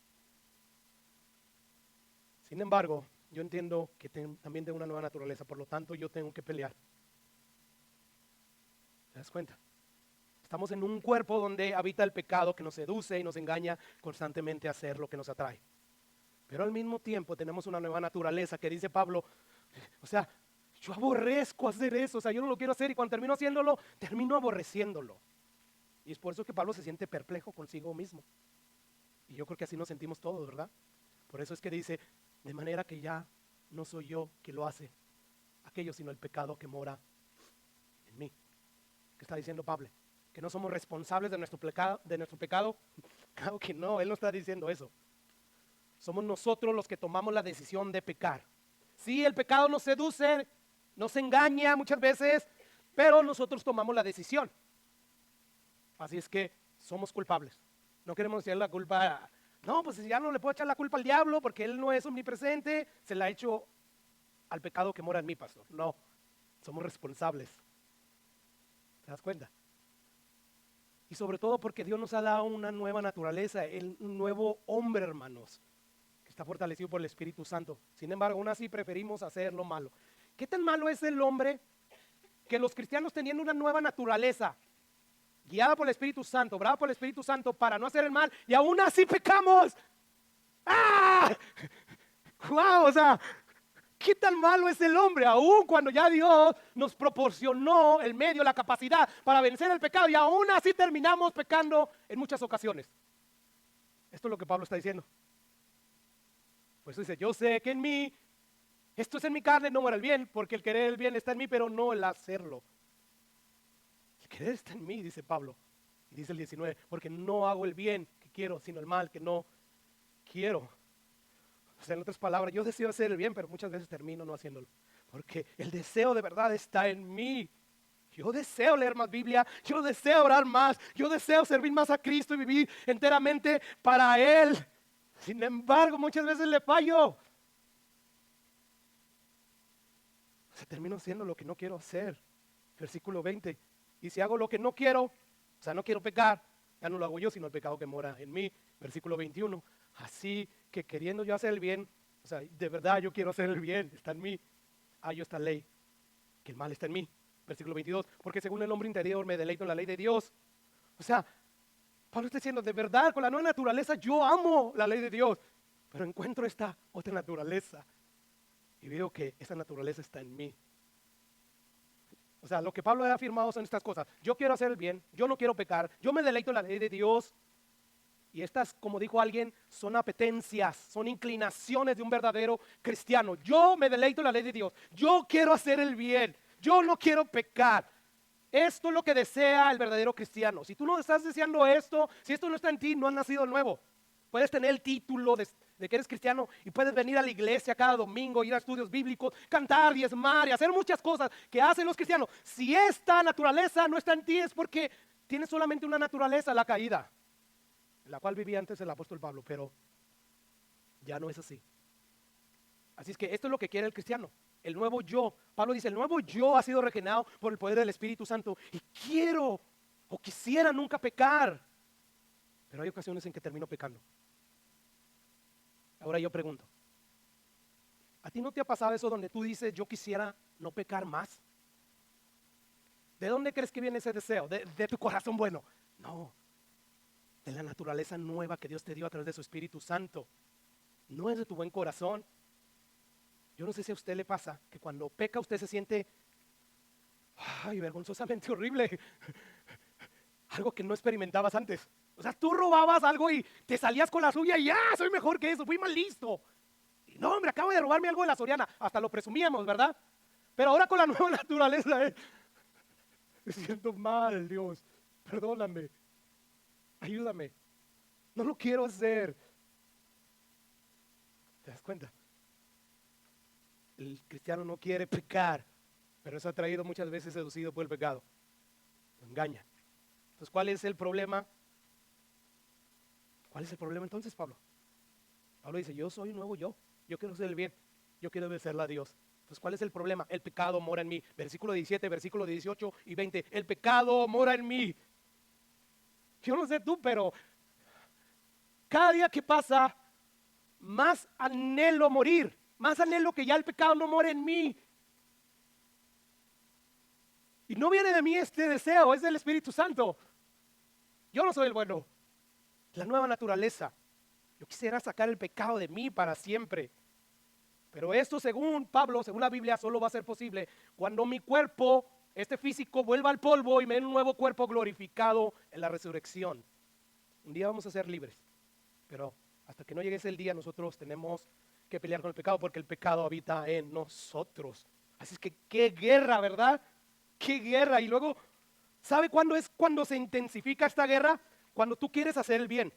Sin embargo, yo entiendo que también tengo una nueva naturaleza. Por lo tanto, yo tengo que pelear. ¿Te das cuenta? Estamos en un cuerpo donde habita el pecado que nos seduce y nos engaña constantemente a hacer lo que nos atrae. Pero al mismo tiempo tenemos una nueva naturaleza que dice Pablo, o sea, yo aborrezco hacer eso, o sea, yo no lo quiero hacer y cuando termino haciéndolo, termino aborreciéndolo. Y es por eso que Pablo se siente perplejo consigo mismo. Y yo creo que así nos sentimos todos, ¿verdad? Por eso es que dice, de manera que ya no soy yo que lo hace aquello, sino el pecado que mora en mí. ¿Qué está diciendo Pablo? ¿Que no somos responsables de nuestro pecado? Claro que no, él no está diciendo eso. Somos nosotros los que tomamos la decisión de pecar. Sí, el pecado nos seduce, nos engaña muchas veces, pero nosotros tomamos la decisión. Así es que somos culpables. No queremos echar la culpa, no, pues ya no le puedo echar la culpa al diablo porque él no es omnipresente, se la ha hecho al pecado que mora en mí, pastor. No, somos responsables. ¿Te das cuenta? Y sobre todo porque Dios nos ha dado una nueva naturaleza, un nuevo hombre, hermanos, que está fortalecido por el Espíritu Santo. Sin embargo, aún así preferimos hacer lo malo. ¿Qué tan malo es el hombre que los cristianos teniendo una nueva naturaleza, guiada por el Espíritu Santo, brava por el Espíritu Santo para no hacer el mal, y aún así pecamos? ¡Ah! ¡Wow! O sea, ¿qué tan malo es el hombre? Aún cuando ya Dios nos proporcionó el medio, la capacidad para vencer el pecado y aún así terminamos pecando en muchas ocasiones. Esto es lo que Pablo está diciendo. Pues dice, yo sé que en mí, esto es en mi carne, no mora el bien, porque el querer el bien está en mí, pero no el hacerlo. El querer está en mí, dice Pablo. Y dice el 19, porque no hago el bien que quiero, sino el mal que no quiero. O sea, en otras palabras, yo deseo hacer el bien, pero muchas veces termino no haciéndolo. Porque el deseo de verdad está en mí. Yo deseo leer más Biblia, yo deseo orar más, yo deseo servir más a Cristo y vivir enteramente para Él. Sin embargo, muchas veces le fallo. O sea, termino haciendo lo que no quiero hacer. Versículo 20. Y si hago lo que no quiero, o sea, no quiero pecar, ya no lo hago yo, sino el pecado que mora en mí. Versículo 21. Así que queriendo yo hacer el bien, o sea, de verdad yo quiero hacer el bien, está en mí. Hallo esta ley, que el mal está en mí. Versículo 22, porque según el hombre interior me deleito en la ley de Dios. O sea, Pablo está diciendo, de verdad, con la nueva naturaleza yo amo la ley de Dios, pero encuentro esta otra naturaleza y veo que esa naturaleza está en mí. O sea, lo que Pablo ha afirmado son estas cosas. Yo quiero hacer el bien, yo no quiero pecar, yo me deleito en la ley de Dios. Y estas, como dijo alguien, son apetencias, son inclinaciones de un verdadero cristiano. Yo me deleito en la ley de Dios. Yo quiero hacer el bien. Yo no quiero pecar. Esto es lo que desea el verdadero cristiano. Si tú no estás deseando esto, si esto no está en ti, no has nacido nuevo. Puedes tener el título de que eres cristiano y puedes venir a la iglesia cada domingo, ir a estudios bíblicos, cantar, diezmar y hacer muchas cosas que hacen los cristianos. Si esta naturaleza no está en ti es porque tienes solamente una naturaleza, la caída, en la cual vivía antes el apóstol Pablo, pero ya no es así. Así es que esto es lo que quiere el cristiano. El nuevo yo, Pablo dice, el nuevo yo ha sido regenerado por el poder del Espíritu Santo y quiero o quisiera nunca pecar, pero hay ocasiones en que termino pecando. Ahora yo pregunto, ¿a ti no te ha pasado eso donde tú dices, yo quisiera no pecar más? ¿De dónde crees que viene ese deseo? ¿De tu corazón bueno? No, de la naturaleza nueva que Dios te dio a través de su Espíritu Santo. No es de tu buen corazón. Yo no sé si a usted le pasa que cuando peca usted se siente, vergonzosamente horrible. Algo que no experimentabas antes. O sea, tú robabas algo y te salías con la suya y ya, soy mejor que eso, fui más listo. Y no, hombre, acabo de robarme algo de la Soriana. Hasta lo presumíamos, ¿verdad? Pero ahora con la nueva naturaleza, me siento mal, Dios. Perdóname. Ayúdame. No lo quiero hacer. ¿Te das cuenta? El cristiano no quiere pecar, pero es atraído muchas veces, seducido por el pecado. Lo engaña. Entonces, ¿cuál es el problema? ¿Cuál es el problema entonces, Pablo? Pablo dice, yo soy un nuevo yo quiero hacer el bien, yo quiero obedecerle a Dios. Entonces, ¿cuál es el problema? El pecado mora en mí. Versículo 17, versículo 18 y 20. El pecado mora en mí. Yo no sé tú, pero cada día que pasa, más anhelo morir. Más anhelo que ya el pecado no more en mí. Y no viene de mí este deseo, es del Espíritu Santo. Yo no soy el bueno. La nueva naturaleza. Yo quisiera sacar el pecado de mí para siempre. Pero esto, según Pablo, según la Biblia, solo va a ser posible cuando mi cuerpo, este físico, vuelva al polvo y me dé un nuevo cuerpo glorificado en la resurrección. Un día vamos a ser libres. Pero hasta que no llegue ese día, nosotros tenemos que pelear con el pecado porque el pecado habita en nosotros. Así es que qué guerra, ¿verdad? Qué guerra. Y luego, ¿sabe cuándo es cuando se intensifica esta guerra? Cuando tú quieres hacer el bien.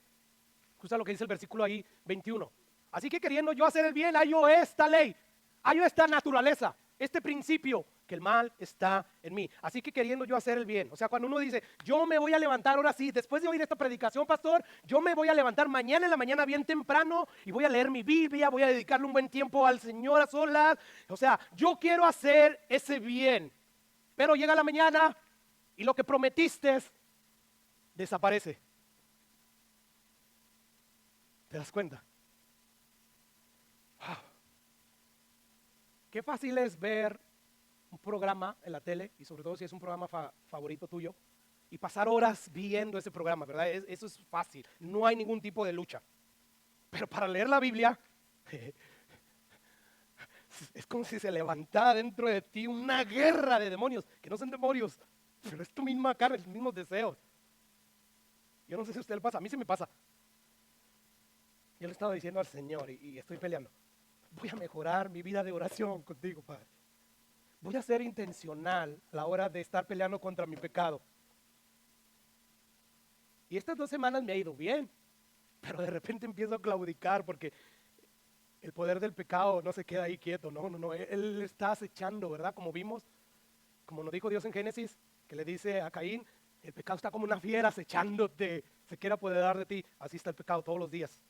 Escucha lo que dice el versículo ahí 21. Así que queriendo yo hacer el bien, hallo esta ley, hallo esta naturaleza, este principio, que el mal está en mí. Así que queriendo yo hacer el bien. O sea, cuando uno dice, yo me voy a levantar ahora sí, después de oír esta predicación, pastor, yo me voy a levantar mañana en la mañana bien temprano y voy a leer mi Biblia, voy a dedicarle un buen tiempo al Señor a solas. O sea, yo quiero hacer ese bien. Pero llega la mañana y lo que prometiste desaparece. ¿Te das cuenta? Wow. Qué fácil es ver un programa en la tele, y sobre todo si es un programa favorito tuyo, y pasar horas viendo ese programa, ¿verdad? Eso es fácil, no hay ningún tipo de lucha. Pero para leer la Biblia, es como si se levantara dentro de ti una guerra de demonios, que no son demonios, pero es tu misma carne, tus mismos deseos. Yo no sé si a usted le pasa, a mí sí me pasa. Yo le estaba diciendo al Señor y estoy peleando. Voy a mejorar mi vida de oración contigo, Padre. Voy a ser intencional a la hora de estar peleando contra mi pecado. Y estas 2 semanas me ha ido bien, pero de repente empiezo a claudicar porque el poder del pecado no se queda ahí quieto, no, él está acechando, ¿verdad? Como vimos, como nos dijo Dios en Génesis, que le dice a Caín, el pecado está como una fiera acechándote, se quiere apoderar de ti. Así está el pecado todos los días.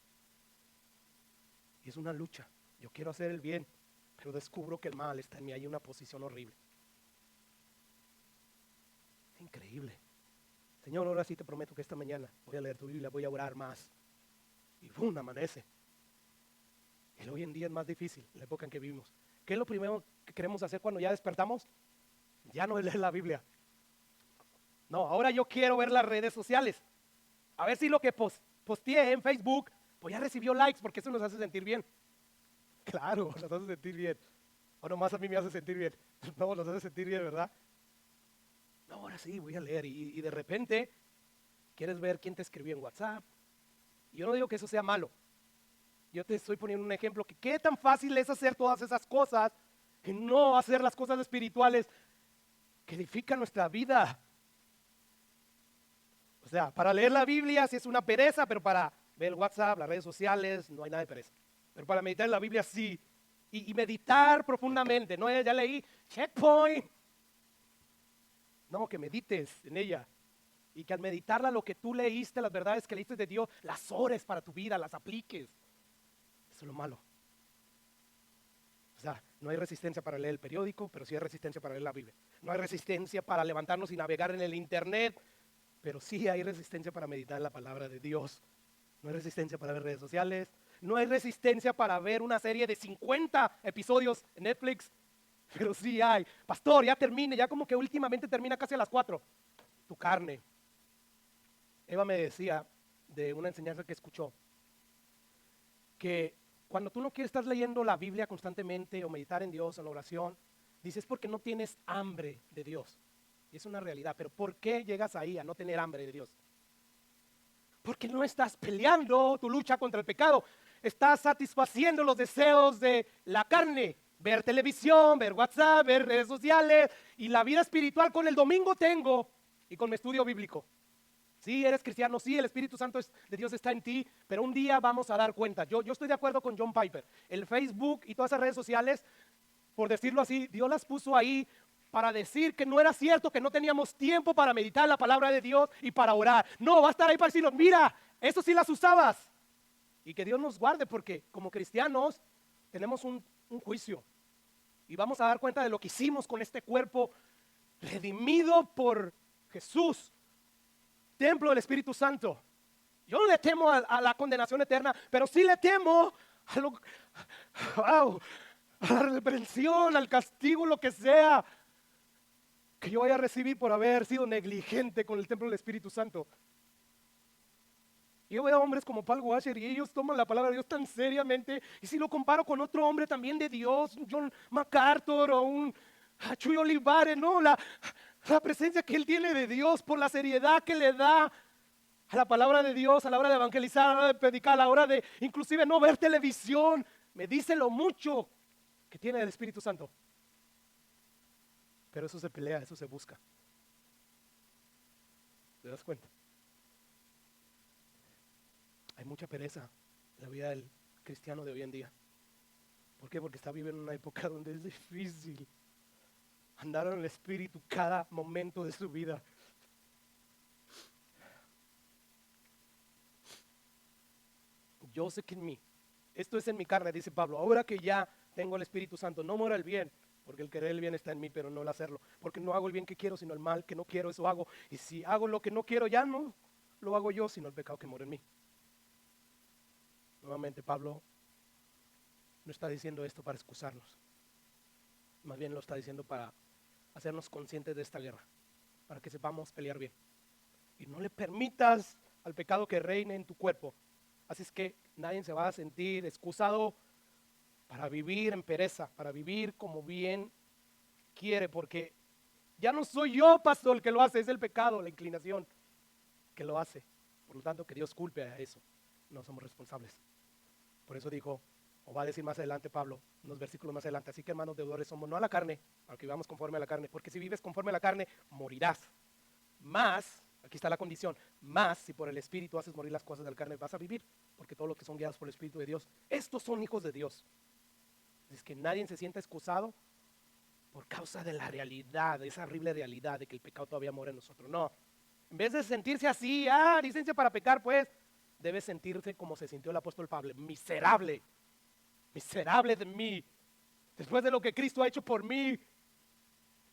Y es una lucha. Yo quiero hacer el bien, pero descubro que el mal está en mí. Hay una posición horrible. Es increíble. Señor, ahora sí te prometo que esta mañana voy a leer tu Biblia, voy a orar más. Y ¡bum! Amanece. Y hoy en día es más difícil, la época en que vivimos. ¿Qué es lo primero que queremos hacer cuando ya despertamos? Ya no es leer la Biblia. No, ahora yo quiero ver las redes sociales. A ver si lo que posteé en Facebook, pues ya recibió likes, porque eso nos hace sentir bien. Claro, nos hace sentir bien. O nomás a mí me hace sentir bien. No, nos hace sentir bien, ¿verdad? No, ahora sí, voy a leer. Y de repente, quieres ver quién te escribió en WhatsApp. Y yo no digo que eso sea malo. Yo te estoy poniendo un ejemplo que qué tan fácil es hacer todas esas cosas y no hacer las cosas espirituales que edifican nuestra vida. O sea, para leer la Biblia sí es una pereza, pero para Ve el WhatsApp, las redes sociales, no hay nada de pereza. Pero para meditar en la Biblia sí. Y meditar profundamente. No, ya leí, checkpoint. No, que medites en ella. Y que al meditarla lo que tú leíste, las verdades que leíste de Dios, las ores para tu vida, las apliques. Eso es lo malo. O sea, no hay resistencia para leer el periódico, pero sí hay resistencia para leer la Biblia. No hay resistencia para levantarnos y navegar en el internet, pero sí hay resistencia para meditar la palabra de Dios. No hay resistencia para ver redes sociales. No hay resistencia para ver una serie de 50 episodios en Netflix. Pero sí hay. Pastor, ya termine, ya como que últimamente termina casi a las 4. Tu carne. Eva me decía de una enseñanza que escuchó, que cuando tú no quieres estar leyendo la Biblia constantemente o meditar en Dios o en la oración, dices porque no tienes hambre de Dios. Y es una realidad, pero ¿por qué llegas ahí a no tener hambre de Dios? Porque no estás peleando tu lucha contra el pecado. Estás satisfaciendo los deseos de la carne. Ver televisión, ver WhatsApp, ver redes sociales. Y la vida espiritual con el domingo tengo y con mi estudio bíblico. Sí, eres cristiano, sí, el Espíritu Santo de Dios está en ti, pero un día vamos a dar cuenta. Yo estoy de acuerdo con John Piper. El Facebook y todas esas redes sociales, por decirlo así, Dios las puso ahí para decir que no era cierto, que no teníamos tiempo para meditar la palabra de Dios y para orar. No, va a estar ahí para decirnos, mira, eso sí las usabas. Y que Dios nos guarde porque como cristianos tenemos un juicio. Y vamos a dar cuenta de lo que hicimos con este cuerpo redimido por Jesús, templo del Espíritu Santo. Yo no le temo a la condenación eterna, pero sí le temo a la reprensión, al castigo, lo que sea que yo vaya a recibir por haber sido negligente con el templo del Espíritu Santo. Yo veo a hombres como Paul Washer y ellos toman la palabra de Dios tan seriamente, y si lo comparo con otro hombre también de Dios, un John MacArthur o un Chuy Olivares, no, la presencia que él tiene de Dios, por la seriedad que le da a la palabra de Dios, a la hora de evangelizar, a la hora de predicar, a la hora de inclusive no ver televisión, me dice lo mucho que tiene el Espíritu Santo. Pero eso se pelea, eso se busca. ¿Te das cuenta? Hay mucha pereza en la vida del cristiano de hoy en día. ¿Por qué? Porque está viviendo en una época donde es difícil andar en el Espíritu cada momento de su vida. Yo sé que en mí, esto es en mi carne, dice Pablo, ahora que ya tengo el Espíritu Santo, no mora el bien, porque el querer el bien está en mí, pero no el hacerlo, porque no hago el bien que quiero, sino el mal que no quiero, eso hago, y si hago lo que no quiero, ya no lo hago yo, sino el pecado que mora en mí. Nuevamente Pablo no está diciendo esto para excusarnos, más bien lo está diciendo para hacernos conscientes de esta guerra, para que sepamos pelear bien, y no le permitas al pecado que reine en tu cuerpo. Así es que nadie se va a sentir excusado para vivir en pereza, para vivir como bien quiere, porque ya no soy yo, pastor, el que lo hace, es el pecado, la inclinación que lo hace. Por lo tanto, que Dios culpe a eso, no somos responsables. Por eso dijo, o va a decir más adelante Pablo, unos versículos más adelante, así que hermanos deudores somos, no a la carne, para que vivamos conforme a la carne, porque si vives conforme a la carne, morirás. Más, aquí está la condición, más si por el Espíritu haces morir las cosas de la carne, vas a vivir, porque todos los que son guiados por el Espíritu de Dios, estos son hijos de Dios. Es que nadie se sienta excusado por causa de la realidad, de esa horrible realidad de que el pecado todavía mora en nosotros. No, en vez de sentirse así, licencia para pecar, pues, debe sentirse como se sintió el apóstol Pablo, miserable, miserable de mí, después de lo que Cristo ha hecho por mí.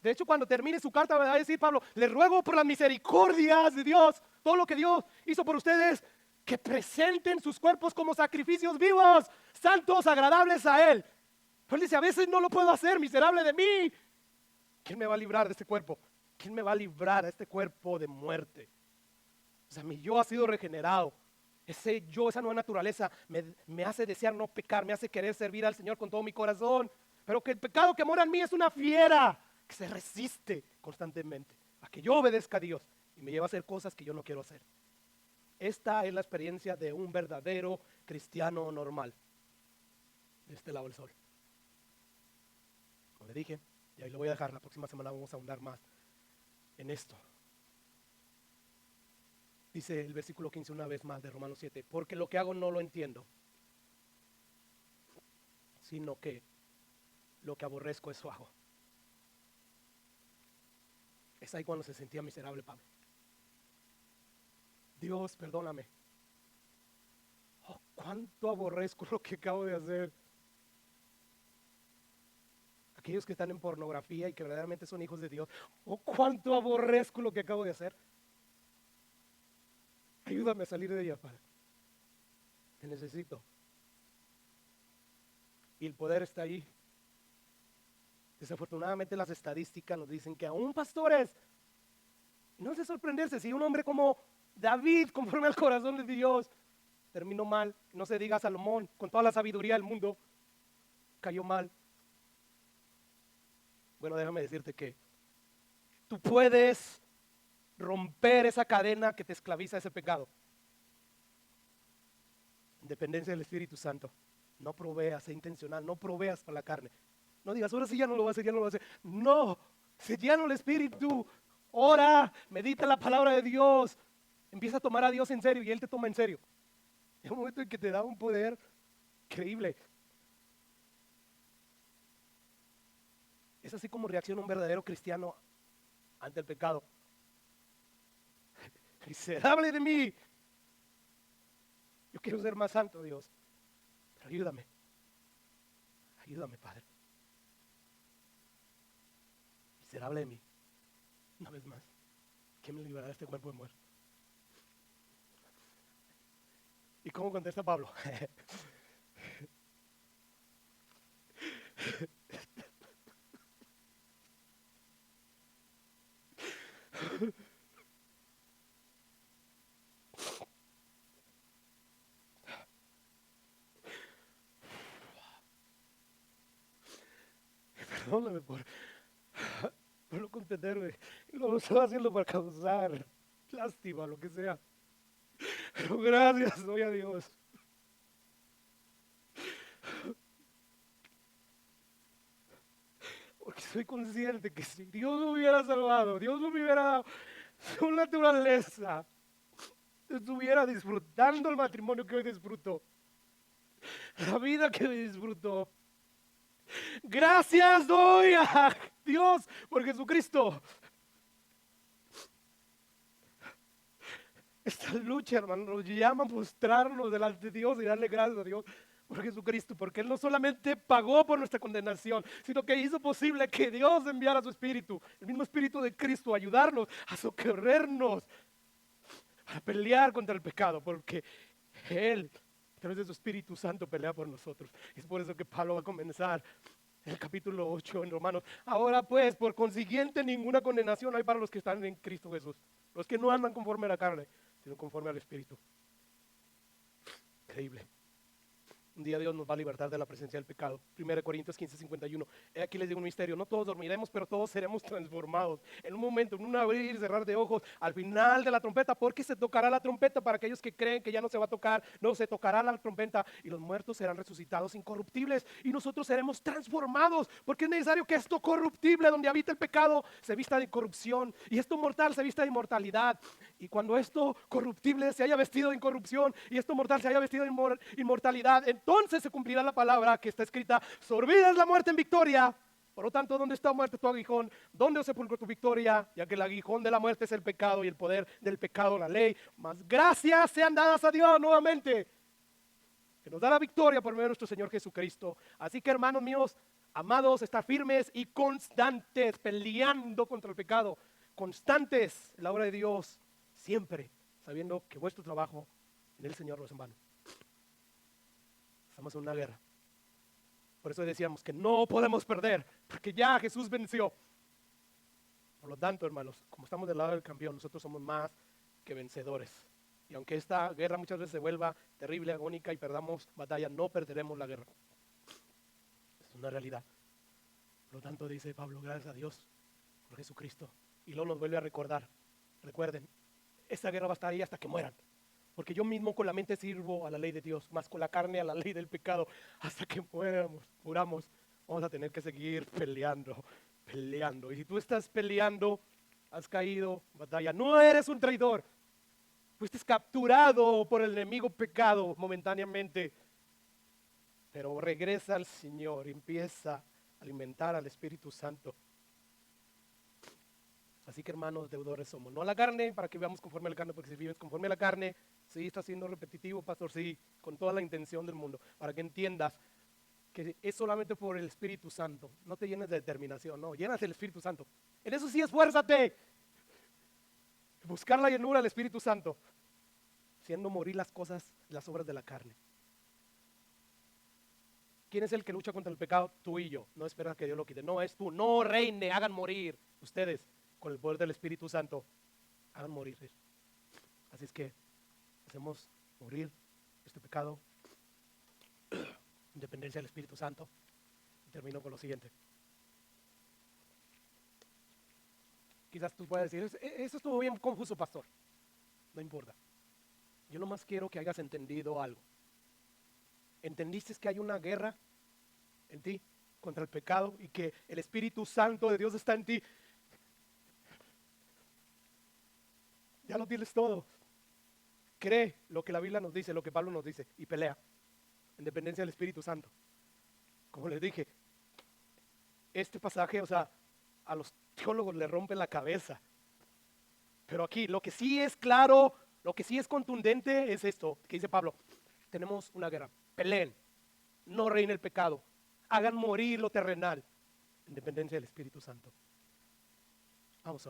De hecho, cuando termine su carta va a decir Pablo, le ruego por las misericordias de Dios, todo lo que Dios hizo por ustedes, que presenten sus cuerpos como sacrificios vivos, santos, agradables a Él. Pero él dice, a veces no lo puedo hacer, miserable de mí. ¿Quién me va a librar de este cuerpo? ¿Quién me va a librar de este cuerpo de muerte? O sea, mi yo ha sido regenerado. Ese yo, esa nueva naturaleza me hace desear no pecar, me hace querer servir al Señor con todo mi corazón. Pero que el pecado que mora en mí es una fiera que se resiste constantemente a que yo obedezca a Dios y me lleva a hacer cosas que yo no quiero hacer. Esta es la experiencia de un verdadero cristiano normal de este lado del sol. Como le dije, y ahí lo voy a dejar, la próxima semana vamos a ahondar más en esto. Dice el versículo 15 una vez más de Romanos 7, porque lo que hago no lo entiendo, sino que lo que aborrezco eso hago. Es ahí cuando se sentía miserable Pablo. Dios, perdóname. Oh, cuánto aborrezco lo que acabo de hacer. Aquellos que están en pornografía y que verdaderamente son hijos de Dios, oh, cuánto aborrezco lo que acabo de hacer. Ayúdame a salir de ella, Padre. Te necesito. Y el poder está ahí. Desafortunadamente las estadísticas nos dicen que aún pastores, no se sorprenderse si un hombre como David, conforme al corazón de Dios, terminó mal. No se diga Salomón, con toda la sabiduría del mundo, cayó mal. Bueno, déjame decirte que tú puedes romper esa cadena que te esclaviza a ese pecado. Dependencia del Espíritu Santo. No proveas, sé intencional, no proveas para la carne. No digas, ahora sí ya no lo voy a hacer, ya no lo voy a hacer. No, se llena el Espíritu. Ora, medita la palabra de Dios. Empieza a tomar a Dios en serio y Él te toma en serio. Es un momento en que te da un poder increíble. Es así como reacciona un verdadero cristiano ante el pecado. Miserable de mí. Yo quiero ser más santo, Dios. Pero ayúdame. Ayúdame, Padre. Miserable de mí. Una vez más. ¿Quién me librará de este cuerpo de muerte? ¿Y cómo contesta Pablo? Perdóname por no contenderme. Lo estaba haciendo para causar lástima, lo que sea. Pero gracias doy a Dios. Porque soy consciente que si Dios me hubiera salvado, Dios me hubiera dado su naturaleza, estuviera disfrutando el matrimonio que hoy disfruto, la vida que hoy disfruto. Gracias doy a Dios por Jesucristo. Esta lucha, hermano, nos llama a postrarnos delante de Dios y darle gracias a Dios por Jesucristo, porque Él no solamente pagó por nuestra condenación, sino que hizo posible que Dios enviara su Espíritu, el mismo Espíritu de Cristo, a ayudarnos, a socorrernos, a pelear contra el pecado, porque Él, a través de su Espíritu Santo, pelea por nosotros. Es por eso que Pablo va a comenzar en el capítulo 8 en Romanos. Ahora pues, por consiguiente, ninguna condenación hay para los que están en Cristo Jesús, los que no andan conforme a la carne, sino conforme al Espíritu. Increíble. Un día Dios nos va a libertar de la presencia del pecado. 1 Corintios 15:51. Aquí les digo un misterio. No todos dormiremos, pero todos seremos transformados. En un momento, en un abrir y cerrar de ojos, al final de la trompeta, porque se tocará la trompeta para aquellos que creen que ya no se va a tocar. No, se tocará la trompeta y los muertos serán resucitados incorruptibles y nosotros seremos transformados, porque es necesario que esto corruptible, donde habita el pecado, se vista de corrupción y esto mortal se vista de inmortalidad. Y cuando esto corruptible se haya vestido de incorrupción y esto mortal se haya vestido de inmortalidad, entonces se cumplirá la palabra que está escrita: sorbida es la muerte en victoria. Por lo tanto, ¿dónde está muerte tu aguijón? ¿Dónde, oh sepulcro, tu victoria? Ya que el aguijón de la muerte es el pecado y el poder del pecado la ley. Mas gracias sean dadas a Dios nuevamente, que nos da la victoria por medio de nuestro Señor Jesucristo. Así que, hermanos míos, amados, estar firmes y constantes, peleando contra el pecado, constantes en la obra de Dios, siempre sabiendo que vuestro trabajo en el Señor no es en vano. Estamos en una guerra. Por eso decíamos que no podemos perder, porque ya Jesús venció. Por lo tanto, hermanos, como estamos del lado del campeón, nosotros somos más que vencedores. Y aunque esta guerra muchas veces se vuelva terrible, agónica y perdamos batalla, no perderemos la guerra. Es una realidad. Por lo tanto, dice Pablo, gracias a Dios por Jesucristo. Y luego nos vuelve a recordar. Recuerden, esta guerra va a estar ahí hasta que mueran. Porque yo mismo con la mente sirvo a la ley de Dios, más con la carne a la ley del pecado. Hasta que muramos, vamos a tener que seguir peleando. Y si tú estás peleando, has caído en batalla, no eres un traidor. Fuiste capturado por el enemigo pecado momentáneamente, pero regresa al Señor y empieza a alimentar al Espíritu Santo. Así que hermanos, deudores somos, no a la carne, para que vivamos conforme a la carne, porque si vives conforme a la carne, sí está siendo repetitivo, pastor, sí, con toda la intención del mundo, para que entiendas que es solamente por el Espíritu Santo. No te llenes de determinación, no, llenas del Espíritu Santo. En eso sí esfuérzate. Buscar la llenura del Espíritu Santo, haciendo morir las cosas, las obras de la carne. ¿Quién es el que lucha contra el pecado? Tú y yo. No esperas que Dios lo quite. No es tú. No reine, hagan morir ustedes con el poder del Espíritu Santo. Hagan morir. Así es que hacemos morir este pecado en dependencia del Espíritu Santo. Y termino con lo siguiente. Quizás tú puedas decir, eso estuvo bien confuso, pastor. No importa. Yo nomás quiero que hayas entendido algo. ¿Entendiste que hay una guerra en ti contra el pecado y que el Espíritu Santo de Dios está en ti? Ya lo tienes todo. Cree lo que la Biblia nos dice, lo que Pablo nos dice, y pelea en dependencia del Espíritu Santo. Como les dije, este pasaje, o sea, a los teólogos le rompe la cabeza. Pero aquí lo que sí es claro, lo que sí es contundente es esto que dice Pablo. Tenemos una guerra, peleen, no reine el pecado, hagan morir lo terrenal en dependencia del Espíritu Santo. Vamos a orar.